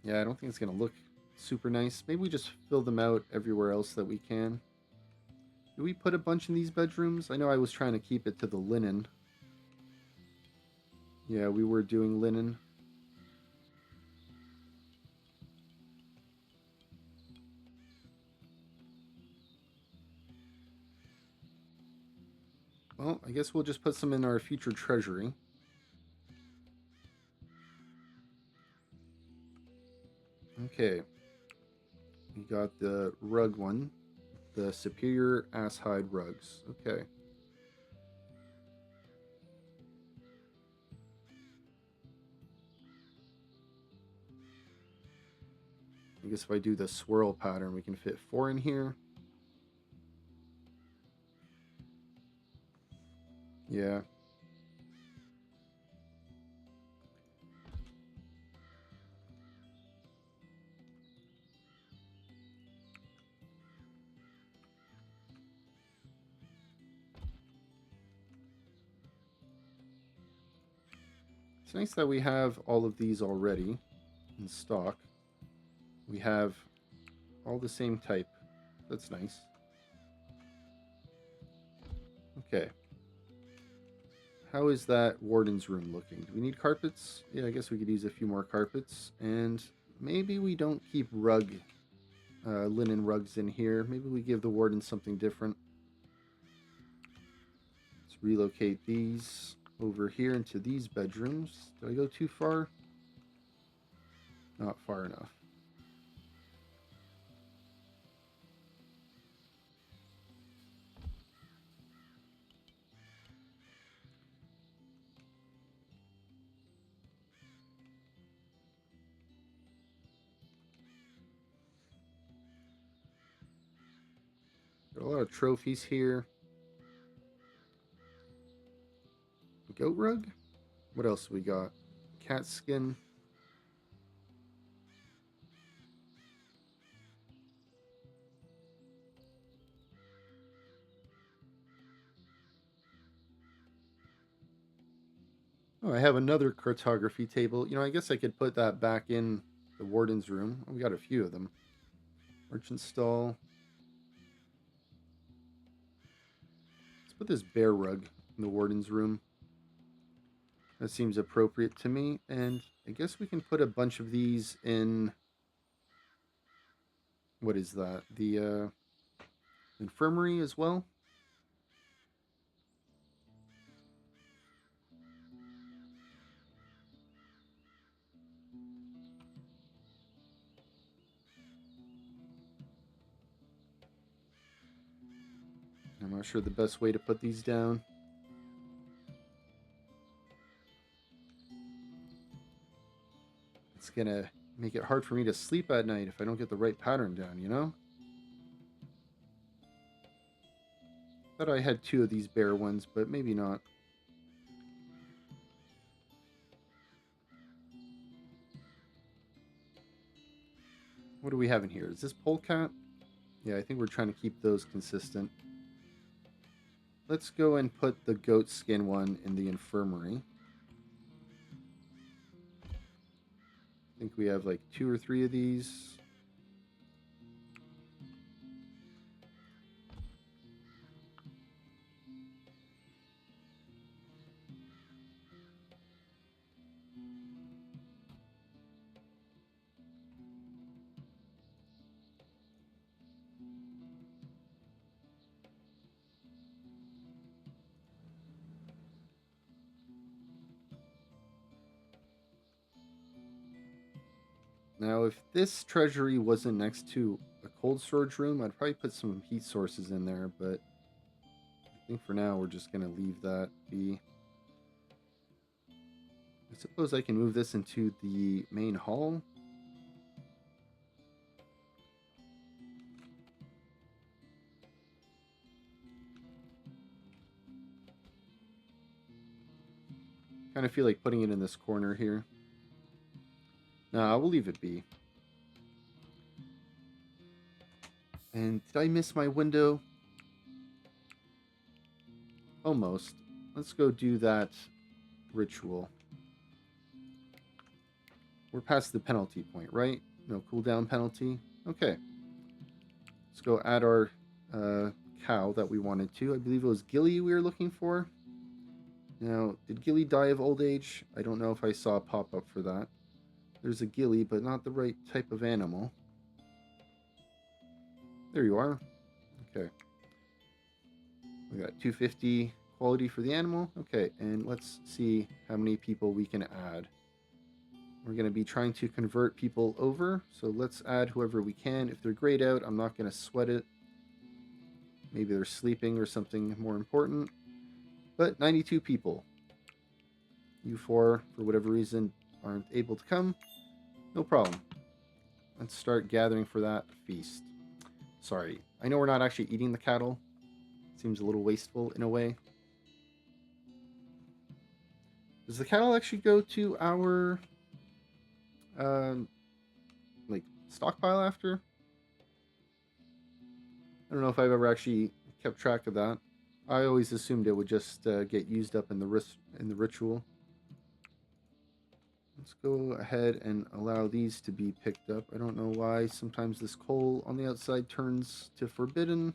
[SPEAKER 1] Yeah, I don't think it's going to look super nice. Maybe we just fill them out everywhere else that we can. Do we put a bunch in these bedrooms? I know I was trying to keep it to the linen. Yeah, we were doing linen. Well, I guess we'll just put some in our future treasury. Okay. We got the rug one. The superior ass hide rugs. Okay. I guess if I do the swirl pattern, we can fit 4 in here. Yeah. It's nice that we have all of these already in stock. We have all the same type. That's nice. Okay. How is that warden's room looking? Do we need carpets? Yeah, I guess we could use a few more carpets. And maybe we don't keep linen rugs in here. Maybe we give the warden something different. Let's relocate these over here into these bedrooms. Did I go too far? Not far enough. Got a lot of trophies here. Goat rug? What else we got? Cat skin. Oh, I have another cartography table. You know, I guess I could put that back in the warden's room. Oh, we got a few of them. Merchant stall. Let's put this bear rug in the warden's room. That seems appropriate to me. And I guess we can put a bunch of these in... What is that? The infirmary as well? I'm not sure the best way to put these down. It's gonna make it hard for me to sleep at night if I don't get the right pattern down, you know? Thought I had 2 of these bear ones, but maybe not. What do we have in here? Is this polecat? Yeah, I think we're trying to keep those consistent. Let's go and put the goat skin one in the infirmary. I think we have like 2 or 3 of these. Now, if this treasury wasn't next to a cold storage room, I'd probably put some heat sources in there, but I think for now we're just going to leave that be. I suppose I can move this into the main hall. Kind of feel like putting it in this corner here. Nah, we'll leave it be. And did I miss my window? Almost. Let's go do that ritual. We're past the penalty point, right? No cooldown penalty. Okay. Let's go add our cow that we wanted to. I believe it was Gilly we were looking for. Now, did Gilly die of old age? I don't know if I saw a pop-up for that. There's a Gilly, but not the right type of animal. There you are. Okay. We got 250 quality for the animal. Okay, and let's see how many people we can add. We're going to be trying to convert people over, so let's add whoever we can. If they're grayed out, I'm not going to sweat it. Maybe they're sleeping or something more important. But 92 people. You four, for whatever reason, aren't able to come. No problem. Let's start gathering for that feast. Sorry, I know we're not actually eating the cattle. Seems a little wasteful in a way. Does the cattle actually go to our like stockpile after? I don't know if I've ever actually kept track of that. I always assumed it would just get used up in the ritual. Let's go ahead and allow these to be picked up. I don't know why sometimes this coal on the outside turns to forbidden.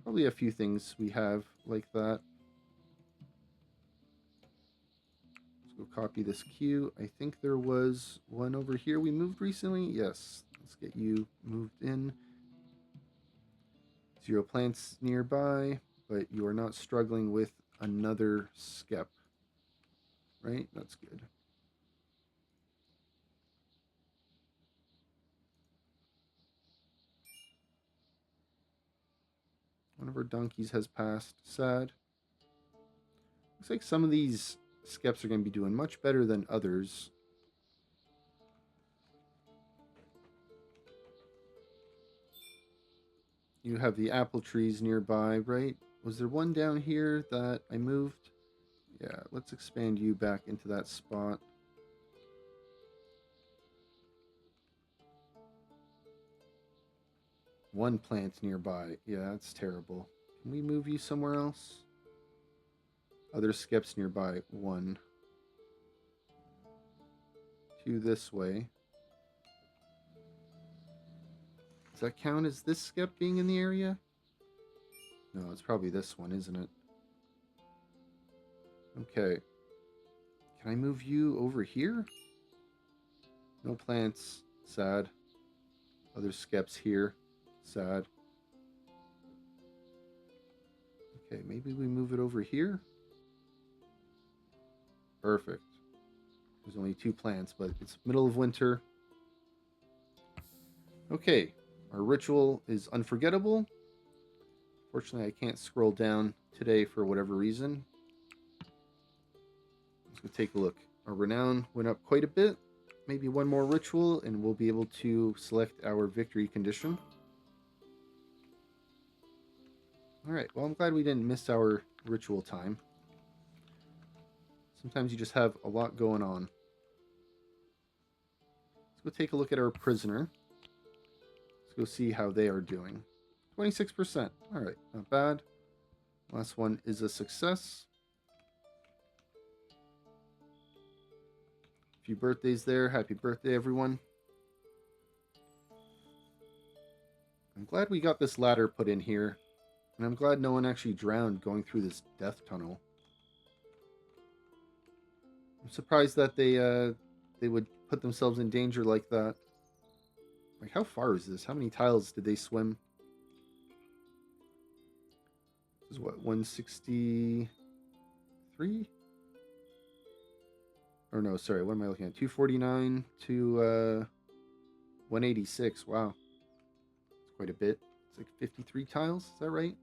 [SPEAKER 1] Probably a few things we have like that. Let's go copy this queue. I think there was one over here we moved recently. Yes, let's get you moved in. 0 plants nearby, but you are not struggling with another skep. Right? That's good. One of our donkeys has passed. Sad. Looks like some of these skeps are going to be doing much better than others. You have the apple trees nearby, right? Was there one down here that I moved? Yeah, let's expand you back into that spot. One plant nearby. Yeah, that's terrible. Can we move you somewhere else? Other skeps nearby. 1. 2 this way. Does that count as this skep being in the area? No, it's probably this one, isn't it? Okay. Can I move you over here? No plants. Sad. Other skeps here. Sad. Okay, maybe we move it over here. Perfect. There's only 2 plants, but it's middle of winter. Okay, our ritual is unforgettable. Fortunately, I can't scroll down today for whatever reason. Let's go take a look. Our renown went up quite a bit. Maybe one more ritual, and we'll be able to select our victory condition. Alright, well, I'm glad we didn't miss our ritual time. Sometimes you just have a lot going on. Let's go take a look at our prisoner. Let's go see how they are doing. 26%. Alright, not bad. Last one is a success. A few birthdays there. Happy birthday, everyone. I'm glad we got this ladder put in here. And I'm glad no one actually drowned going through this death tunnel. I'm surprised that they would put themselves in danger like that. Like, how far is this? How many tiles did they swim? This is what, 163? Or no, sorry, what am I looking at? 249 to 186. Wow. It's quite a bit. It's like 53 tiles, is that right?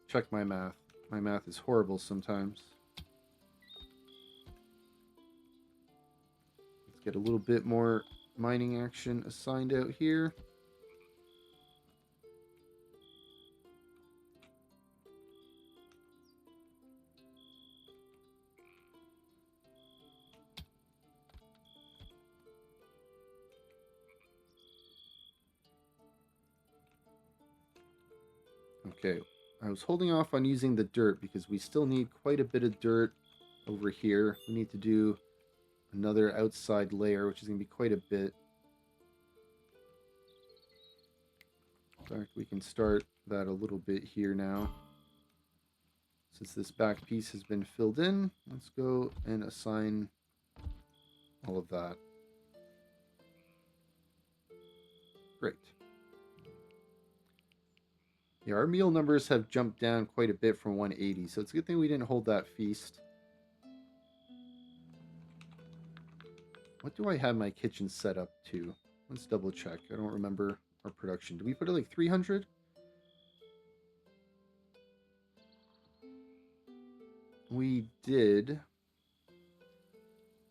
[SPEAKER 1] Check my math. My math is horrible sometimes. Let's get a little bit more mining action assigned out here. Okay, I was holding off on using the dirt because we still need quite a bit of dirt over here. We need to do another outside layer, which is going to be quite a bit. In fact, we can start that a little bit here now. Since this back piece has been filled in, let's go and assign all of that. Great. Yeah, our meal numbers have jumped down quite a bit from 180, so it's a good thing we didn't hold that feast. What do I have my kitchen set up to? Let's double check. I don't remember our production. Did we put it like 300? We did.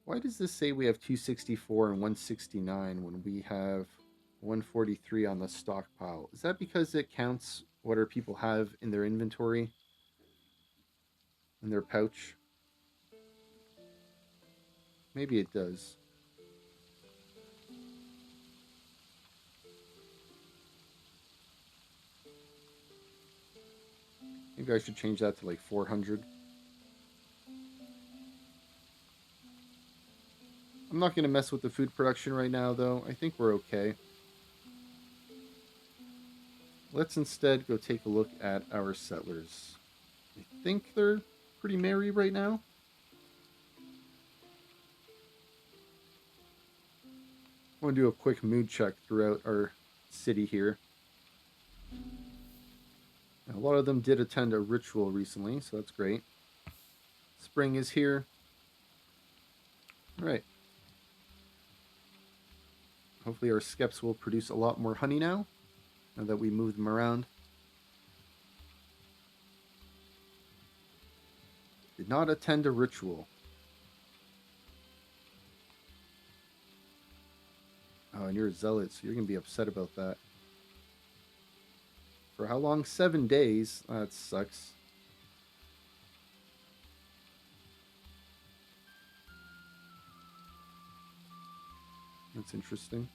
[SPEAKER 1] Why does this say we have 264 and 169 when we have 143 on the stockpile? Is that because it counts what our people have in their inventory, in their pouch? Maybe it does. Maybe I should change that to like 400. I'm not going to mess with the food production right now, though. I think we're okay. Let's instead go take a look at our settlers. I think they're pretty merry right now. I want to do a quick mood check throughout our city here. A lot of them did attend a ritual recently, so that's great. Spring is here. All right. Hopefully our skeps will produce a lot more honey now that we move them around. Did not attend a ritual. Oh, and you're a zealot, so you're going to be upset about that. For how long? 7 days? That sucks. That's interesting.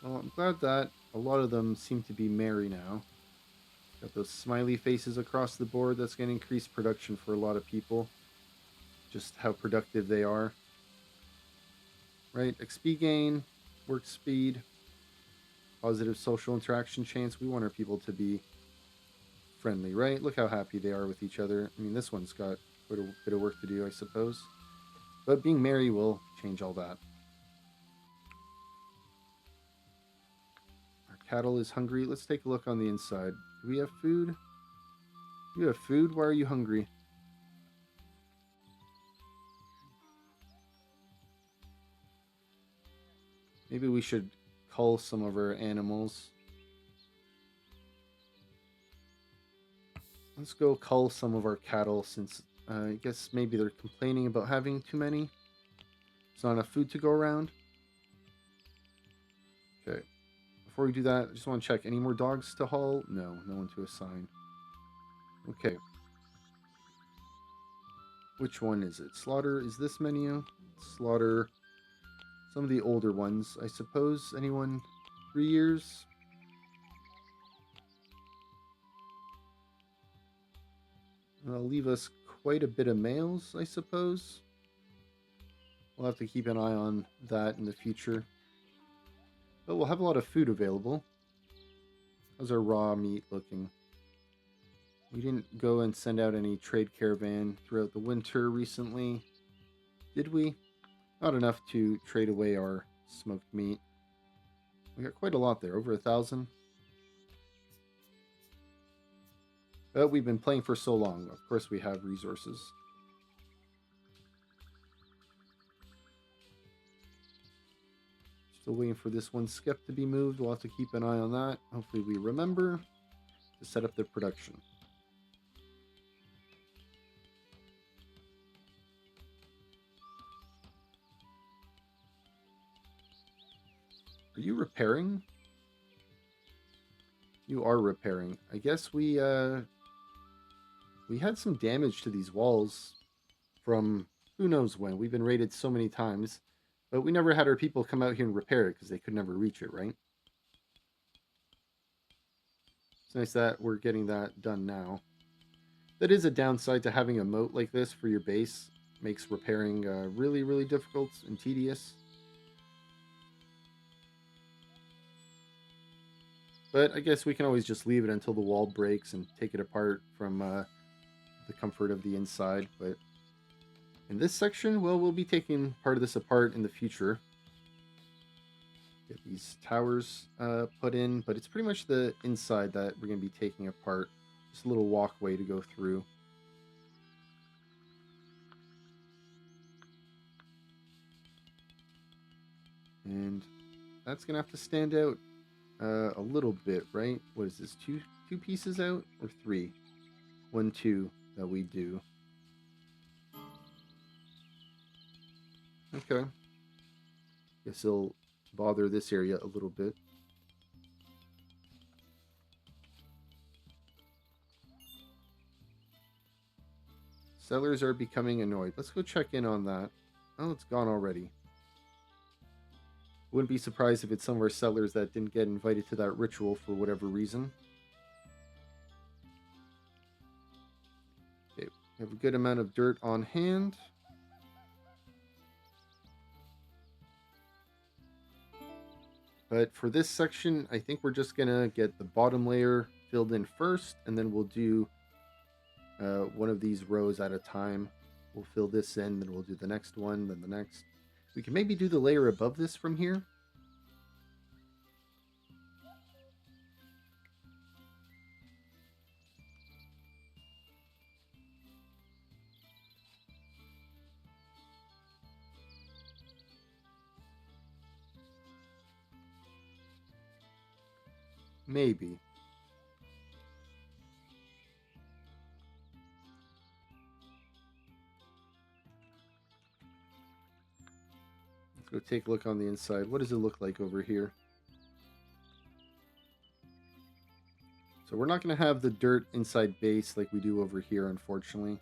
[SPEAKER 1] Well, I'm glad that a lot of them seem to be merry now. Got those smiley faces across the board. That's going to increase production for a lot of people. Just how productive they are. Right? XP gain, work speed, positive social interaction chance. We want our people to be friendly, right? Look how happy they are with each other. I mean, this one's got quite a bit of work to do, I suppose. But being merry will change all that. Our cattle is hungry. Let's take a look on the inside. Do we have food? You have food? Why are you hungry? Maybe we should cull some of our animals. Let's go cull some of our cattle since I guess maybe they're complaining about having too many. There's not enough food to go around. Okay. Before we do that, I just want to check. Any more dogs to haul? No, no one to assign. Okay. Which one is it? Slaughter is this menu. Slaughter some of the older ones, I suppose. Anyone 3 years? That'll leave us quite a bit of males, I suppose. We'll have to keep an eye on that in the future. But we'll have a lot of food available. How's our raw meat looking? We didn't go and send out any trade caravan throughout the winter recently, did we? Not enough to trade away our smoked meat. We got quite a lot there, over 1,000. But we've been playing for so long. Of course we have resources. Still waiting for this one skep to be moved. We'll have to keep an eye on that. Hopefully we remember to set up the production. Are you repairing? You are repairing. I guess we had some damage to these walls from who knows when. We've been raided so many times, but we never had our people come out here and repair it because they could never reach it, right? It's nice that we're getting that done now. That is a downside to having a moat like this for your base. Makes repairing really, really difficult and tedious. But I guess we can always just leave it until the wall breaks and take it apart from the comfort of the inside. But in this section, well, we'll be taking part of this apart in the future. Get these towers put in, but it's pretty much the inside that we're going to be taking apart. Just a little walkway to go through. And that's going to have to stand out a little bit, right? What is this, two pieces out or three? 1, 2 that we do. Okay. Guess it'll bother this area a little bit. Sellers are becoming annoyed. Let's go check in on that. Oh, it's gone already. Wouldn't be surprised if it's some of our sellers that didn't get invited to that ritual for whatever reason. Okay, we have a good amount of dirt on hand. But for this section, I think we're just going to get the bottom layer filled in first, and then we'll do one of these rows at a time. We'll fill this in, then we'll do the next one, then the next. We can maybe do the layer above this from here. Maybe. Let's go take a look on the inside. What does it look like over here? So we're not going to have the dirt inside base like we do over here, unfortunately.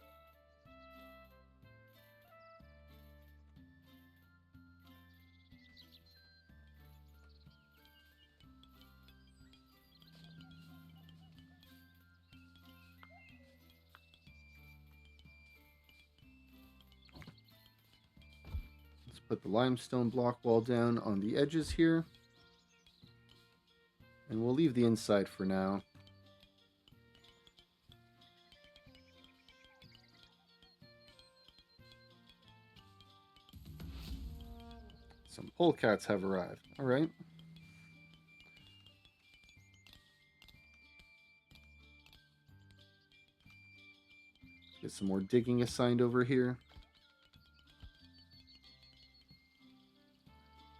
[SPEAKER 1] Let's put the limestone block wall down on the edges here. And we'll leave the inside for now. Some polecats have arrived. All right. Get some more digging assigned over here.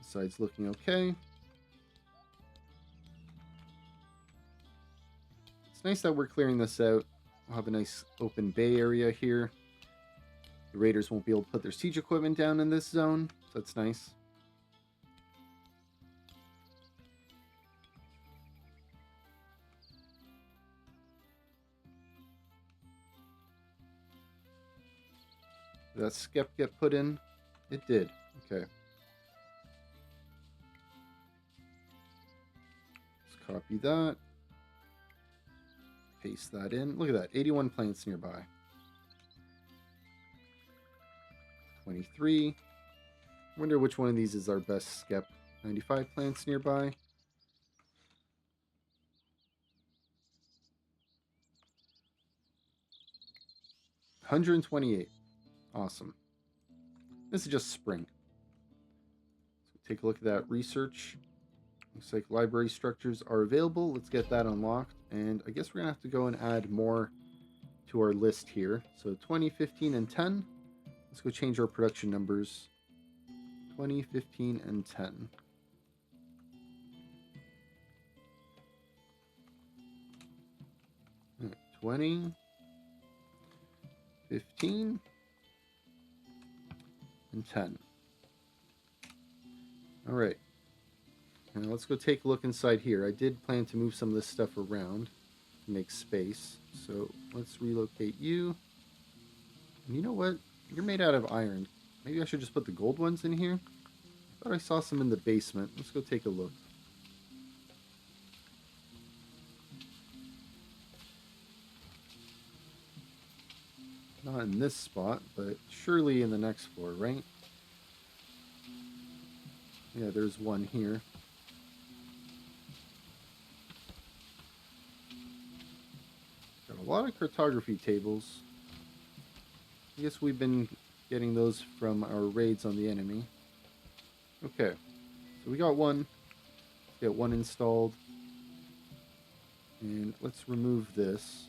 [SPEAKER 1] The side's looking okay. It's nice that we're clearing this out. We'll have a nice open bay area here. The raiders won't be able to put their siege equipment down in this zone, so that's nice. Did that skep get put in? It did. Okay. Let's copy that. Paste that in. Look at that. 81 plants nearby. 23. Wonder which one of these is our best skep. 95 plants nearby. $128. Awesome. This is just spring. So take a look at that research. Looks like library structures are available. Let's get that unlocked. And I guess we're going to have to go and add more to our list here. So 20, 15, and 10. Let's go change our production numbers. 20, 15, and 10. Right, 20, 15, and 10. All right. Now let's go take a look inside here. I did plan to move some of this stuff around to make space. So let's relocate you. And you know what? You're made out of iron. Maybe I should just put the gold ones in here? I thought I saw some in the basement. Let's go take a look. Not in this spot, but surely in the next floor, right? Yeah, there's one here. Got a lot of cartography tables. I guess we've been getting those from our raids on the enemy. Okay, so we got one. Let's get one installed. And let's remove this.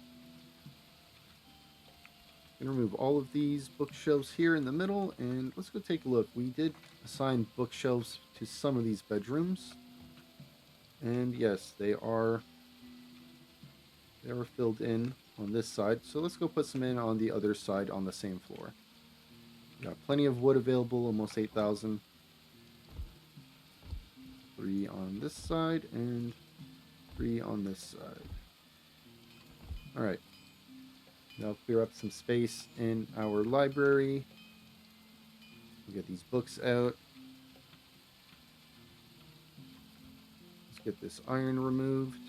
[SPEAKER 1] I'm going to remove all of these bookshelves here in the middle, and let's go take a look. We did assign bookshelves to some of these bedrooms. And yes, they are filled in on this side. So let's go put some in on the other side on the same floor. We got plenty of wood available, almost 8,000. 3 on this side and 3 on this side. All right. Now clear up some space in our library. We'll get these books out. Let's get this iron removed.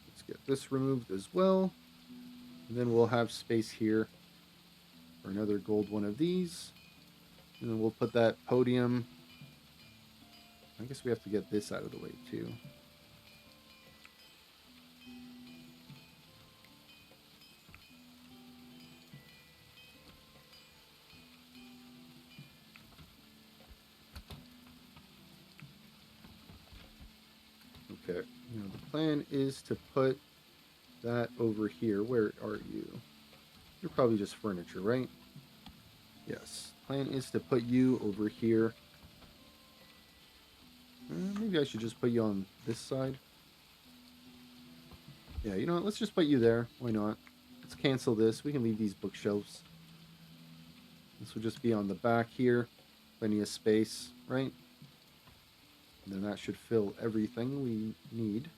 [SPEAKER 1] Let's get this removed as well. And then we'll have space here for another gold one of these. And then we'll put that podium. I guess we have to get this out of the way too. Okay, now the plan is to put that over here. Where are you? You're probably just furniture, right? Yes. Plan is to put you over here. Maybe I should just put you on this side. Yeah, you know what? Let's just put you there. Why not? Let's cancel this. We can leave these bookshelves. This will just be on the back here. Plenty of space, right? And then that should fill everything we need.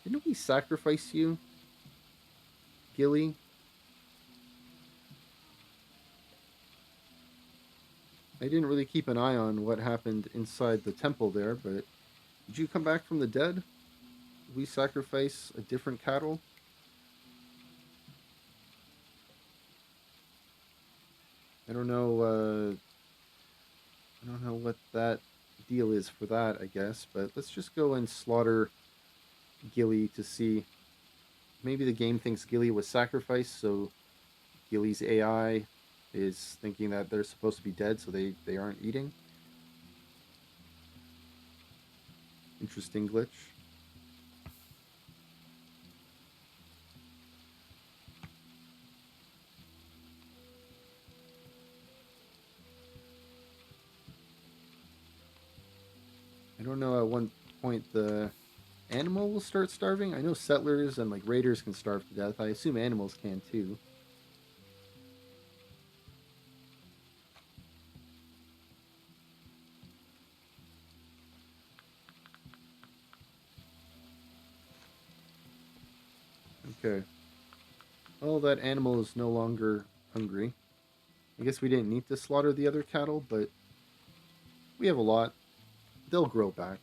[SPEAKER 1] Didn't we sacrifice you, Gilly? I didn't really keep an eye on what happened inside the temple there, but did you come back from the dead? Did we sacrifice a different cattle? I don't know. I don't know what that deal is for that, I guess. But let's just go and slaughter Gilly to see. Maybe the game thinks Gilly was sacrificed, so Gilly's AI is thinking that they're supposed to be dead, so they aren't eating. Interesting glitch. I don't know at one point the animal will start starving. I know settlers and like raiders can starve to death. I assume animals can too. Okay. Well, that animal is no longer hungry. I guess we didn't need to slaughter the other cattle, but we have a lot. They'll grow back.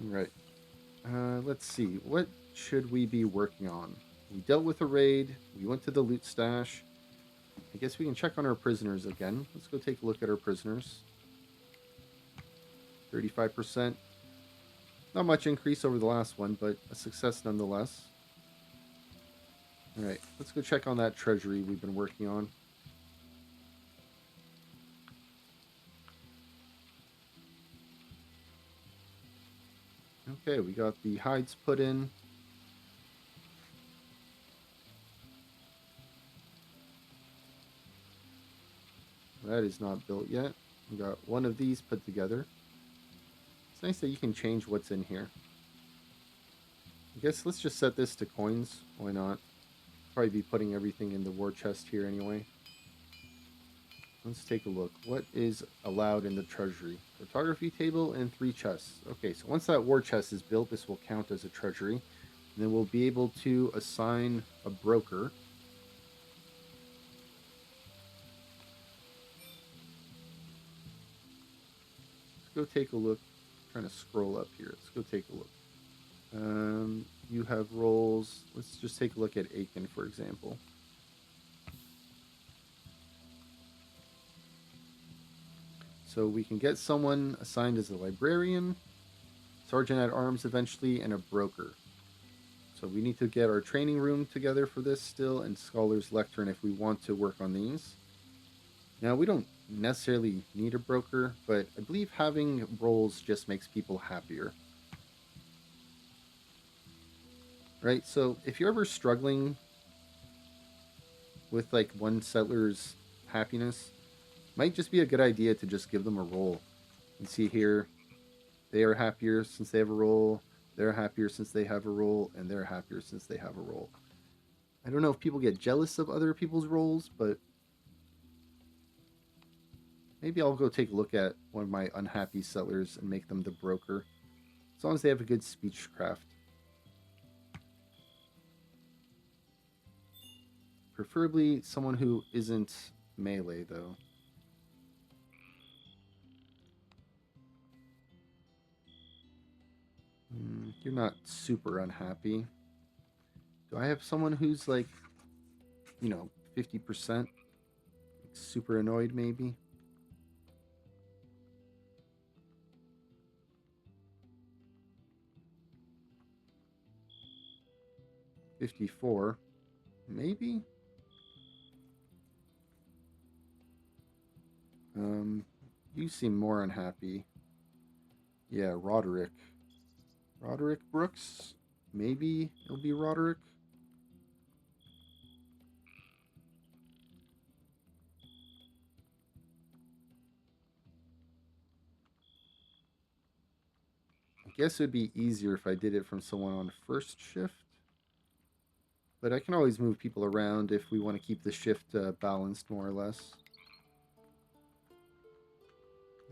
[SPEAKER 1] All right. Let's see. What should we be working on? We dealt with a raid. We went to the loot stash. I guess we can check on our prisoners again. Let's go take a look at our prisoners. 35%. Not much increase over the last one, but a success nonetheless. Alright, let's go check on that treasury we've been working on. Okay, we got the hides put in. That is not built yet. We got one of these put together. It's nice that you can change what's in here. I guess let's just set this to coins. Why not? Probably be putting everything in the war chest here anyway. Let's take a look. What is allowed in the treasury? Photography table and 3 chests. Okay, so once that war chest is built, this will count as a treasury. And then we'll be able to assign a broker. Let's go take a look trying to scroll up here. Let's go take a look. You have roles. Let's just take a look at Aiken, for example. So we can get someone assigned as a librarian, sergeant at arms eventually, and a broker. So we need to get our training room together for this still, and scholar's lectern if we want to work on these. Now, we don't necessarily need a broker, but I believe having roles just makes people happier. Right? So if you're ever struggling with like one settler's happiness, might just be a good idea to just give them a role. You see here, they are happier since they have a role, they're happier since they have a role, and they're happier since they have a role. I don't know if people get jealous of other people's roles, but maybe I'll go take a look at one of my unhappy settlers and make them the broker. As long as they have a good speechcraft. Preferably someone who isn't melee, though. You're not super unhappy. Do I have someone who's like, 50%? Super annoyed, maybe? $54, maybe? You seem more unhappy. Yeah, Roderick. Roderick Brooks? Maybe it'll be Roderick? I guess it would be easier if I did it from someone on first shift. But I can always move people around if we want to keep the shift balanced more or less.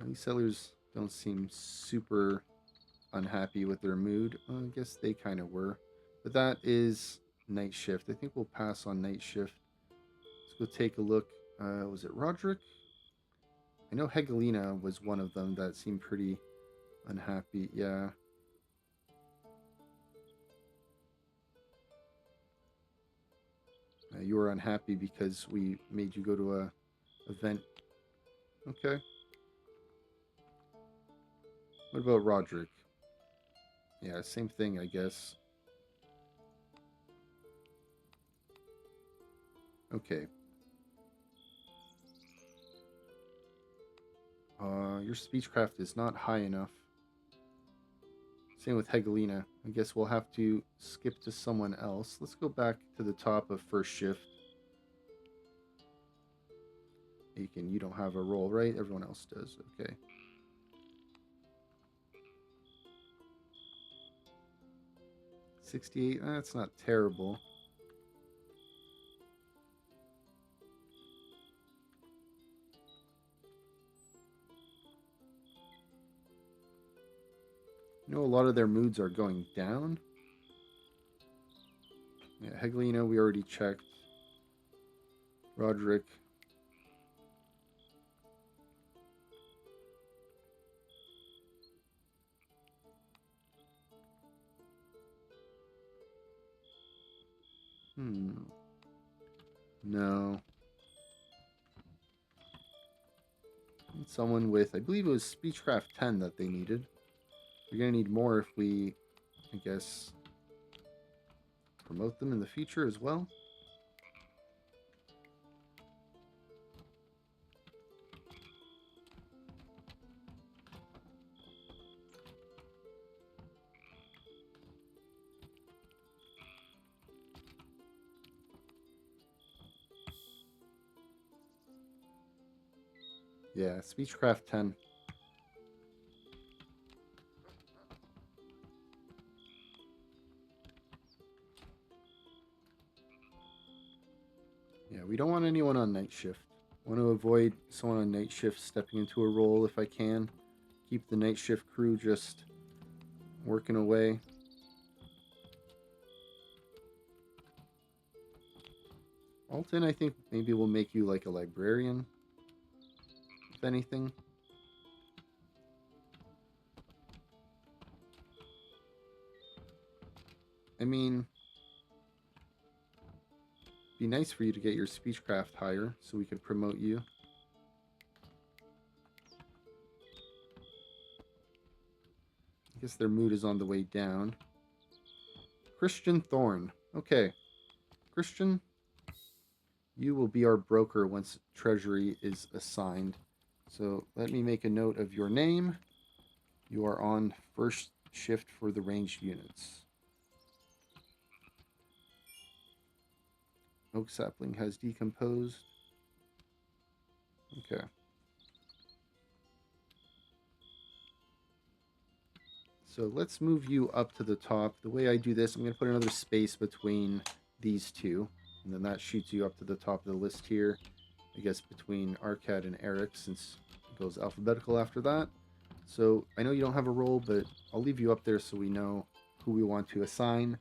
[SPEAKER 1] These settlers don't seem super unhappy with their mood. Well, I guess they kind of were. But that is night shift. I think we'll pass on night shift. Let's go take a look. Was it Roderick? I know Hegelina was one of them that seemed pretty unhappy. Yeah. You were unhappy because we made you go to a event. Okay. What about Roderick? Yeah, same thing, I guess. Okay. Your speechcraft is not high enough. Same with Hegelina. I guess we'll have to skip to someone else. Let's go back to the top of first shift. Aiken, you don't have a role, right? Everyone else does. Okay. $68. That's not terrible. You know, a lot of their moods are going down. Yeah, Hegelina, we already checked. Roderick. No. Someone with, I believe it was Speechcraft 10 that they needed. We're going to need more if we, I guess, promote them in the future as well. Yeah, Speechcraft 10. Yeah, we don't want anyone on night shift. Want to avoid someone on night shift stepping into a role if I can. Keep the night shift crew just working away. Alton, I think maybe we'll make you like a librarian, if anything. I mean, it'd be nice for you to get your speechcraft higher so we could promote you. I guess their mood is on the way down. Christian Thorn. Okay. Christian, you will be our broker once treasury is assigned. So let me make a note of your name. You are on first shift for the ranged units. Oak sapling has decomposed. Okay. So let's move you up to the top. The way I do this, I'm going to put another space between these two. And then that shoots you up to the top of the list here. I guess between Arcad and Eric, since it goes alphabetical after that. So I know you don't have a role, but I'll leave you up there so we know who we want to assign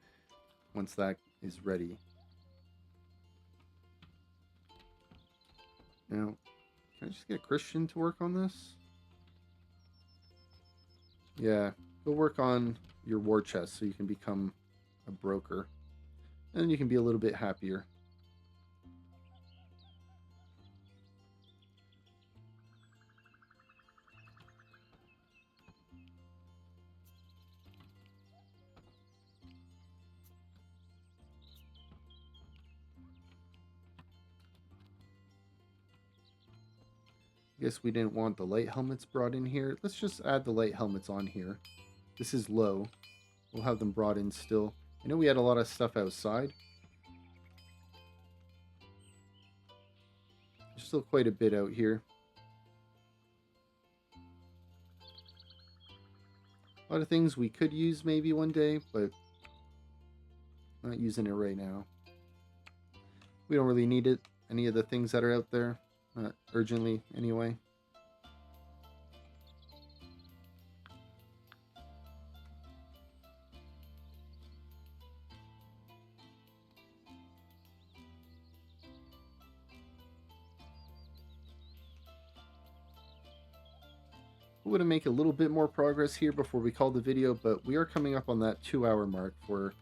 [SPEAKER 1] once that is ready. Now, can I just get Christian to work on this? Yeah, go work on your war chest so you can become a broker. And you can be a little bit happier. Guess we didn't want the light helmets brought in here. Let's just add the light helmets on here. This is low. We'll have them brought in still. I know we had a lot of stuff outside. There's still quite a bit out here. A lot of things we could use maybe one day, but not using it right now. We don't really need it. Any of the things that are out there. Not urgently, anyway. We want to make a little bit more progress here before we call the video, but we are coming up on that 2-hour mark for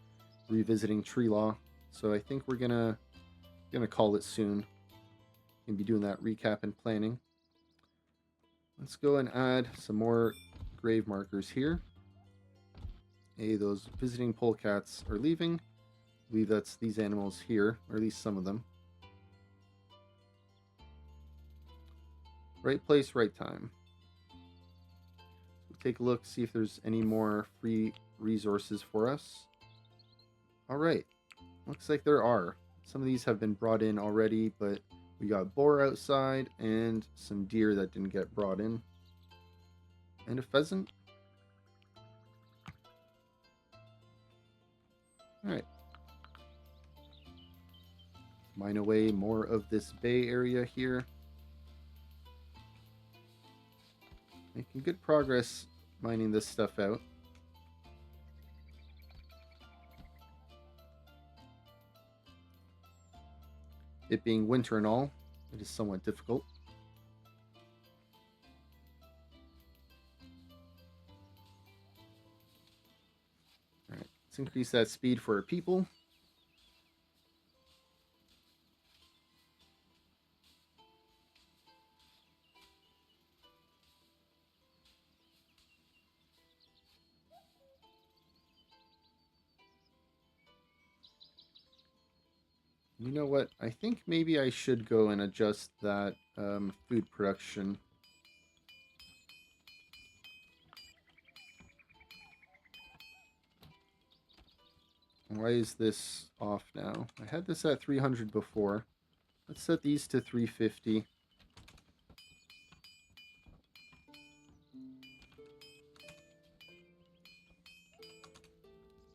[SPEAKER 1] revisiting Treelaw. So I think we're gonna call it soon. Gonna be doing that recap and planning. Let's go and add some more grave markers here. Hey, those visiting polecats are leaving. I believe that's these animals here, or at least some of them. Right place, right time. So take a look, see if there's any more free resources for us. Alright, looks like there are. Some of these have been brought in already, but we got boar outside and some deer that didn't get brought in. And a pheasant. Alright. Mine away more of this bay area here. Making good progress mining this stuff out. It being winter and all, it is somewhat difficult. Alright, let's increase that speed for our people. You know what? I think maybe I should go and adjust that food production. Why is this off now? I had this at 300 before. Let's set these to 350.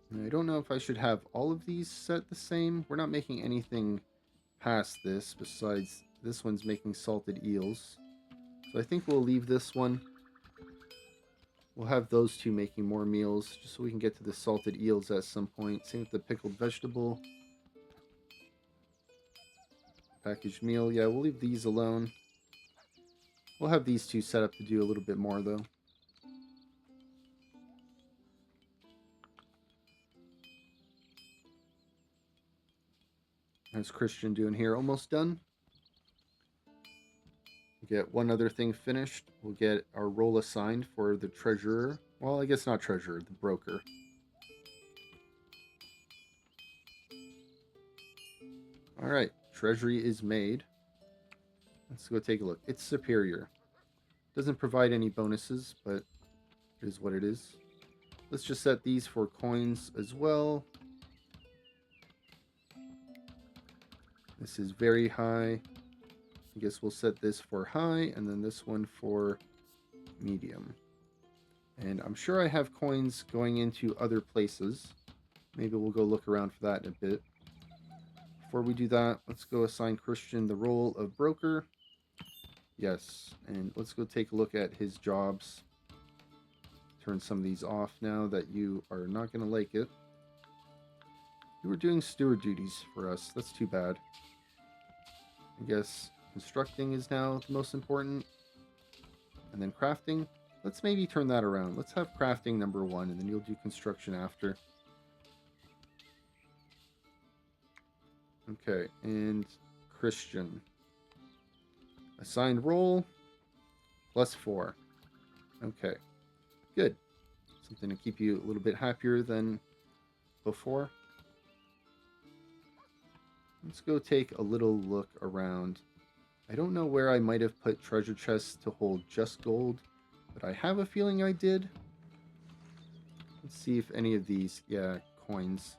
[SPEAKER 1] And I don't know if I should have all of these set the same. We're not making anything past this, besides this one's making salted eels. So I think we'll leave this one. We'll have those two making more meals, just so we can get to the salted eels at some point. Same with the pickled vegetable. Packaged meal. Yeah, we'll leave these alone. We'll have these two set up to do a little bit more, though. How's Christian doing here? Almost done. Get one other thing finished. We'll get our role assigned for the treasurer. Well, I guess not treasurer, the broker. All right, treasury is made. Let's go take a look. It's superior. Doesn't provide any bonuses, but it is what it is. Let's just set these for coins as well. This is very high. I guess we'll set this for high, and then this one for medium. And I'm sure I have coins going into other places. Maybe we'll go look around for that in a bit. Before we do that, let's go assign Christian the role of broker. Yes, and let's go take a look at his jobs. Turn some of these off now that you are not going to like it. You were doing steward duties for us. That's too bad. I guess constructing is now the most important. And then crafting. Let's maybe turn that around. Let's have crafting number 1, and then you'll do construction after. Okay, and Christian. Assigned role, +4. Okay, good. Something to keep you a little bit happier than before. Let's go take a little look around. I don't know where I might have put treasure chests to hold just gold, but I have a feeling I did. Let's see if any of these, yeah, coins.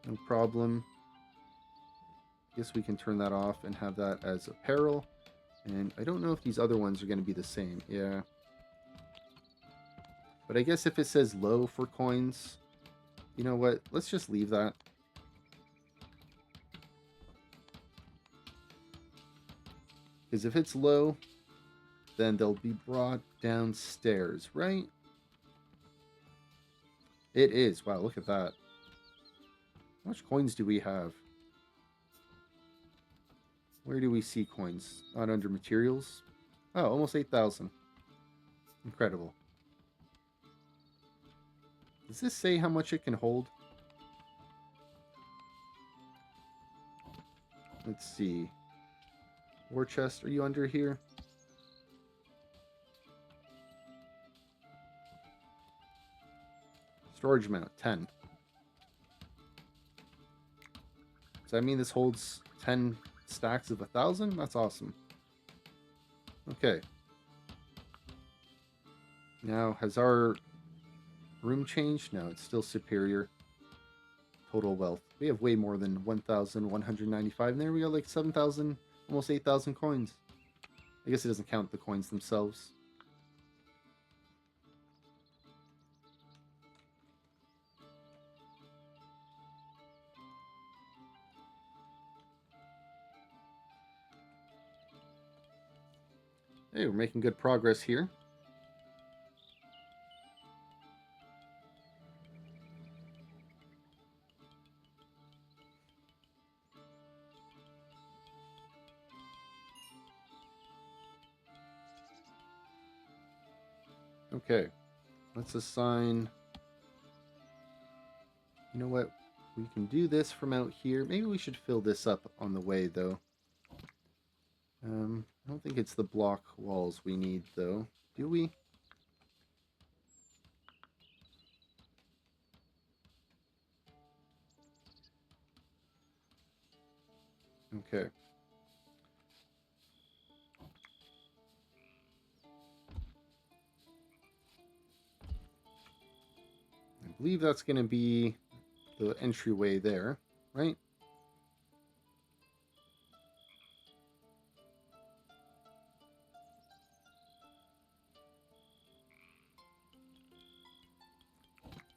[SPEAKER 1] No problem. Guess we can turn that off and have that as apparel. And I don't know if these other ones are going to be the same. Yeah. But I guess if it says low for coins, you know what? Let's just leave that. Because if it's low, then they'll be brought downstairs, right? It is. Wow, look at that. How much coins do we have? Where do we see coins? Not under materials. Oh, almost 8,000. Incredible. Does this say how much it can hold? Let's see. War chest, are you under here? Storage amount, 10. Does that mean this holds 10 stacks of 1,000? That's awesome. Okay. Now, has our room changed? No, it's still superior. Total wealth. We have way more than 1,195 in there. We got like 7,000, almost 8,000 coins. I guess it doesn't count the coins themselves. Hey, we're making good progress here. Okay, let's assign... You know what? We can do this from out here. Maybe we should fill this up on the way, though. I don't think it's the block walls we need, though. Do we? Okay. I believe that's going to be the entryway there, right?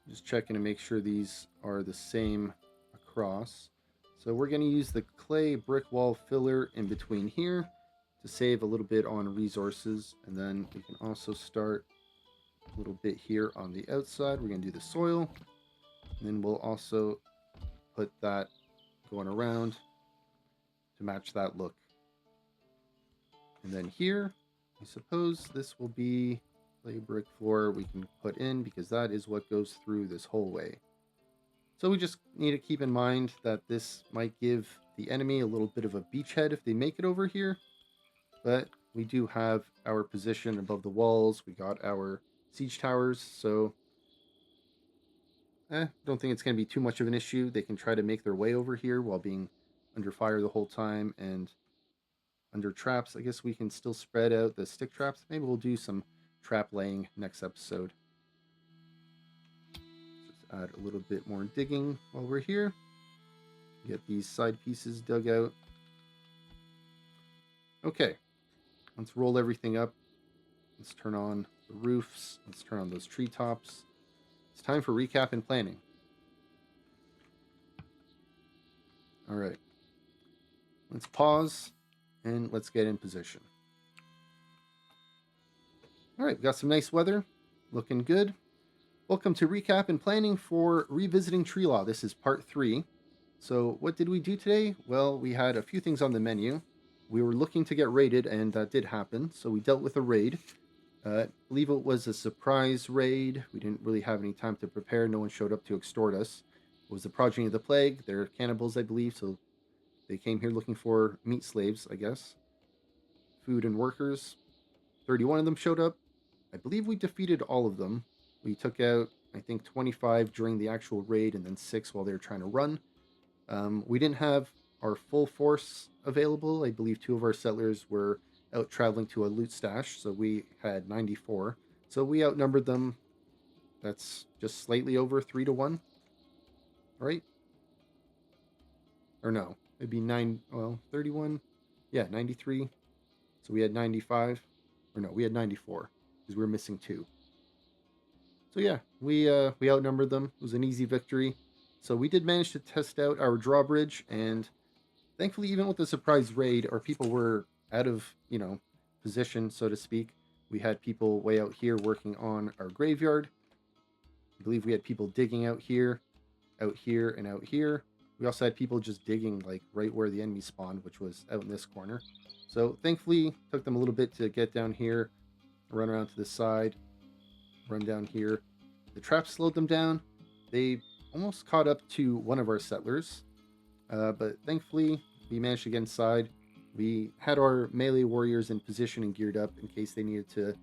[SPEAKER 1] Just checking to make sure these are the same across. So we're going to use the clay brick wall filler in between here to save a little bit on resources. And then we can also start a little bit here on the outside. We're going to do the soil. And then we'll also put that going around to match that look. And then here, I suppose this will be clay brick floor we can put in because that is what goes through this whole way. So we just need to keep in mind that this might give the enemy a little bit of a beachhead if they make it over here. But we do have our position above the walls. We got our siege towers, so don't think it's going to be too much of an issue. They can try to make their way over here while being under fire the whole time and under traps. I guess we can still spread out the stick traps. Maybe we'll do some trap laying next episode. Just add a little bit more digging while we're here. Get these side pieces dug out. Okay, let's roll everything up. Let's turn on the roofs. Let's turn on those treetops. It's time for recap and planning. All right. Let's pause and let's get in position. All right, we got some nice weather. Looking good. Welcome to recap and planning for revisiting Treelaw. This is part 3. So what did we do today? Well, we had a few things on the menu. We were looking to get raided, and that did happen. So we dealt with a raid. I believe it was a surprise raid. We didn't really have any time to prepare. No one showed up to extort us. It was the Progeny of the Plague. They're cannibals, I believe, so they came here looking for meat slaves, I guess. Food and workers. 31 of them showed up. I believe we defeated all of them. We took out, I think, 25 during the actual raid and then 6 while they were trying to run. We didn't have our full force available. I believe 2 of our settlers were out traveling to a loot stash, so we had 94. So we outnumbered them. That's just slightly over 3 to 1. Right? Or no, it'd be 31. Yeah, 93. So we had 95. Or no, we had 94 because we were missing 2. So yeah, we outnumbered them. It was an easy victory. So we did manage to test out our drawbridge, and thankfully, even with the surprise raid, our people were out of, position, so to speak. We had people way out here working on our graveyard. I believe we had people digging out here, and out here. We also had people just digging like right where the enemy spawned, which was out in this corner. So thankfully, took them a little bit to get down here, run around to the side, run down here. The trap slowed them down. They almost caught up to one of our settlers, but thankfully we managed to get inside. We had our melee warriors in position and geared up in case they needed to,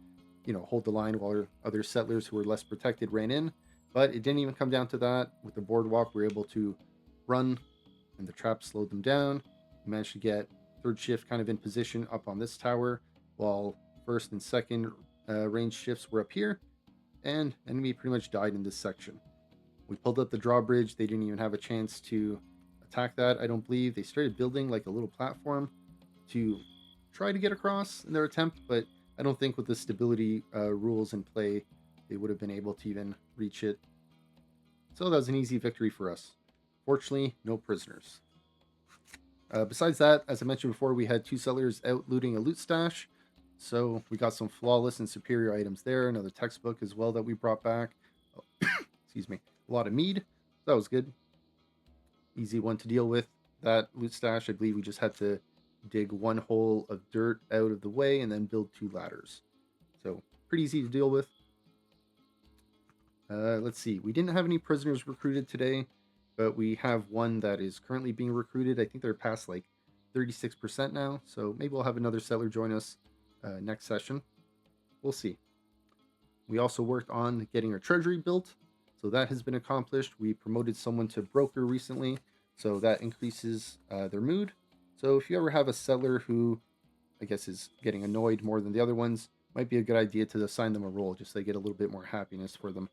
[SPEAKER 1] hold the line while our other settlers who were less protected ran in. But it didn't even come down to that. With the boardwalk, we were able to run, and the trap slowed them down. We managed to get third shift kind of in position up on this tower, while first and second range shifts were up here, and enemy pretty much died in this section. We pulled up the drawbridge. They didn't even have a chance to attack that, I don't believe. They started building like a little platform to try to get across in their attempt, but I don't think with the stability rules in play, they would have been able to even reach it. So that was an easy victory for us. Fortunately, no prisoners. Besides that, as I mentioned before, we had 2 settlers out looting a loot stash. So we got some flawless and superior items there. Another textbook as well that we brought back. Oh, excuse me. A lot of mead. That was good. Easy one to deal with. That loot stash, I believe we just had to dig 1 hole of dirt out of the way and then build 2 ladders. So pretty easy to deal with. Let's see. We didn't have any prisoners recruited today, but we have one that is currently being recruited. I think they're past like 36% now, so maybe we'll have another settler join us next session. We'll see. We also worked on getting our treasury built, so that has been accomplished. We promoted someone to broker recently, so that increases their mood. So if you ever have a settler who, I guess, is getting annoyed more than the other ones, might be a good idea to assign them a role, just so they get a little bit more happiness for them.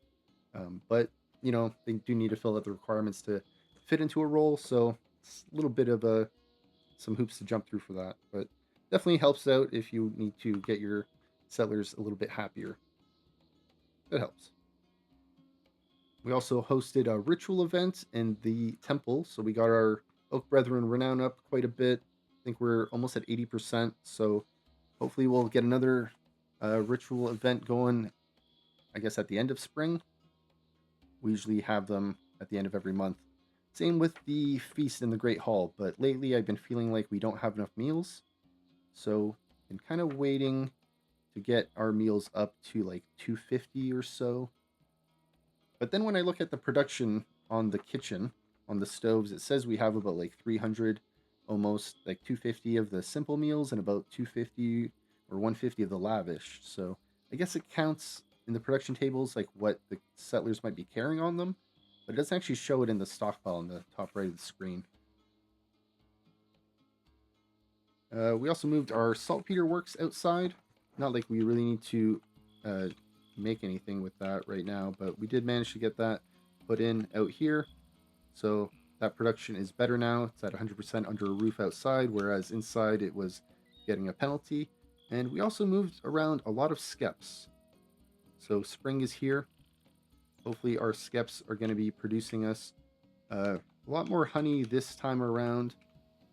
[SPEAKER 1] But, they do need to fill out the requirements to fit into a role, so it's a little bit of some hoops to jump through for that. But definitely helps out if you need to get your settlers a little bit happier. That helps. We also hosted a ritual event in the temple, so we got our Oak Brethren renown up quite a bit. I think we're almost at 80%, so hopefully we'll get another ritual event going, I guess, at the end of spring. We usually have them at the end of every month. Same with the feast in the Great Hall, but lately I've been feeling like we don't have enough meals, so I'm kind of waiting to get our meals up to like 250 or so. But then when I look at the production on the kitchen, on the stoves, it says we have about like 300, almost like 250 of the simple meals and about 250 or 150 of the lavish. So I guess it counts in the production tables like what the settlers might be carrying on them, but it doesn't actually show it in the stockpile in the top right of the screen. We also moved our saltpeter works outside. Not like we really need to uh, make anything with that right now, but we did manage to get that put in out here. So that production is better now. It's at 100% under a roof outside, whereas inside it was getting a penalty. And we also moved around a lot of skeps. So spring is here. Hopefully our skeps are going to be producing us a lot more honey this time around,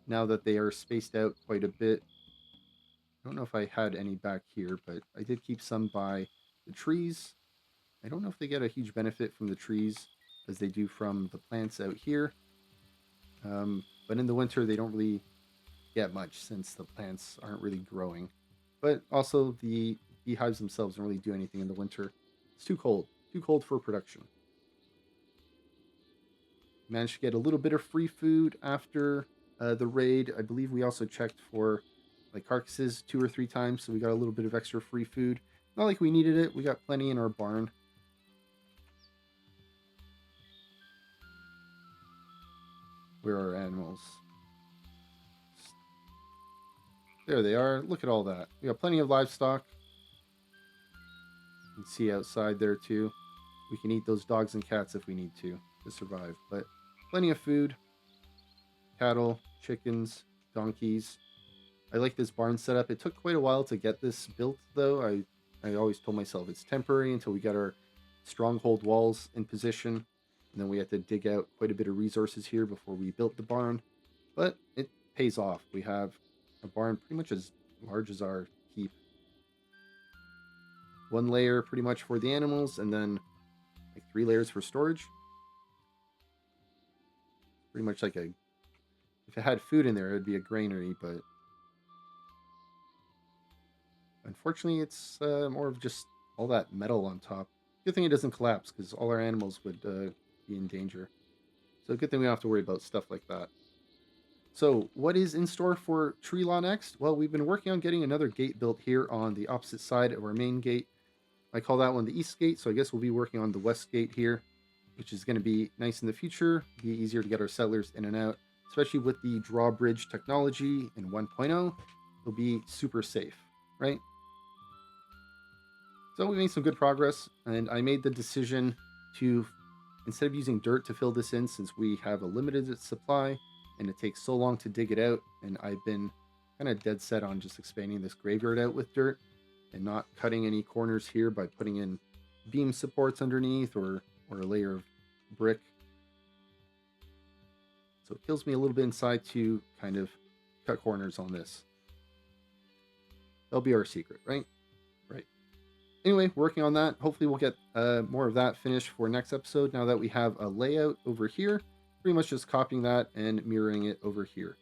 [SPEAKER 1] now that they are spaced out quite a bit. I don't know if I had any back here, but I did keep some by the trees. I don't know if they get a huge benefit from the trees as they do from the plants out here. But in the winter, they don't really get much since the plants aren't really growing. But also, the beehives themselves don't really do anything in the winter. It's too cold for production. Managed to get a little bit of free food after the raid. I believe we also checked for like carcasses 2 or 3 times, so we got a little bit of extra free food. Not like we needed it. We got plenty in our barn. Where are our animals? There they are. Look at all that. We got plenty of livestock. You can see outside there too. We can eat those dogs and cats if we need to survive. But plenty of food. Cattle, chickens, donkeys. I like this barn setup. It took quite a while to get this built, though. I always told myself it's temporary until we got our stronghold walls in position. And then we had to dig out quite a bit of resources here before we built the barn. But it pays off. We have a barn pretty much as large as our keep. 1 layer pretty much for the animals, and then like 3 layers for storage. Pretty much like a... If it had food in there, it would be a granary, but unfortunately, it's more of just all that metal on top. Good thing it doesn't collapse, because all our animals would be in danger. So good thing we don't have to worry about stuff like that. So what is in store for Treelaw next? Well, we've been working on getting another gate built here on the opposite side of our main gate. I call that one the east gate, so I guess we'll be working on the west gate here, which is going to be nice in the future, be easier to get our settlers in and out, especially with the drawbridge technology in 1.0. It'll be super safe, right? So we made some good progress, and I made the decision to, instead of using dirt to fill this in, since we have a limited supply and it takes so long to dig it out, and I've been kind of dead set on just expanding this graveyard out with dirt and not cutting any corners here by putting in beam supports underneath or a layer of brick. So it kills me a little bit inside to kind of cut corners on this. That'll be our secret, right? Right. Anyway, working on that. Hopefully we'll get more of that finished for next episode now that we have a layout over here. Pretty much just copying that and mirroring it over here.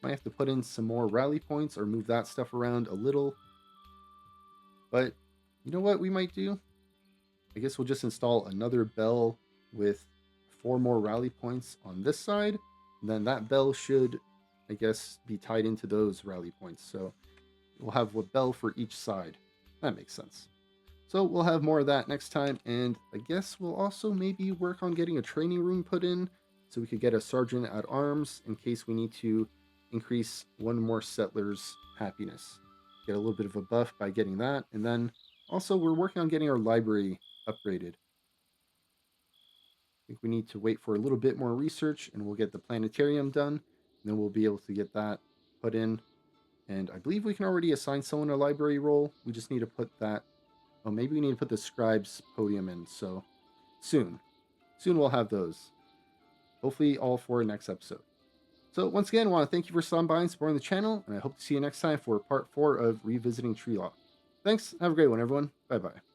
[SPEAKER 1] Might have to put in some more rally points or move that stuff around a little. But you know what we might do? I guess we'll just install another bell with 4 more rally points on this side. And then that bell should, I guess, be tied into those rally points. So we'll have a bell for each side. That makes sense. So we'll have more of that next time. And I guess we'll also maybe work on getting a training room put in so we could get a sergeant at arms in case we need to increase 1 more settler's happiness. Get a little bit of a buff by getting that. And then also we're working on getting our library upgraded. I think we need to wait for a little bit more research and we'll get the planetarium done. And then we'll be able to get that put in. And I believe we can already assign someone a library role. We just need to put that... Oh, maybe we need to put the scribe's podium in. So soon we'll have those. Hopefully all for next episode. So once again, I want to thank you for stopping by and supporting the channel. And I hope to see you next time for part 4 of Revisiting Treelaw. Thanks. Have a great one, everyone. Bye-bye.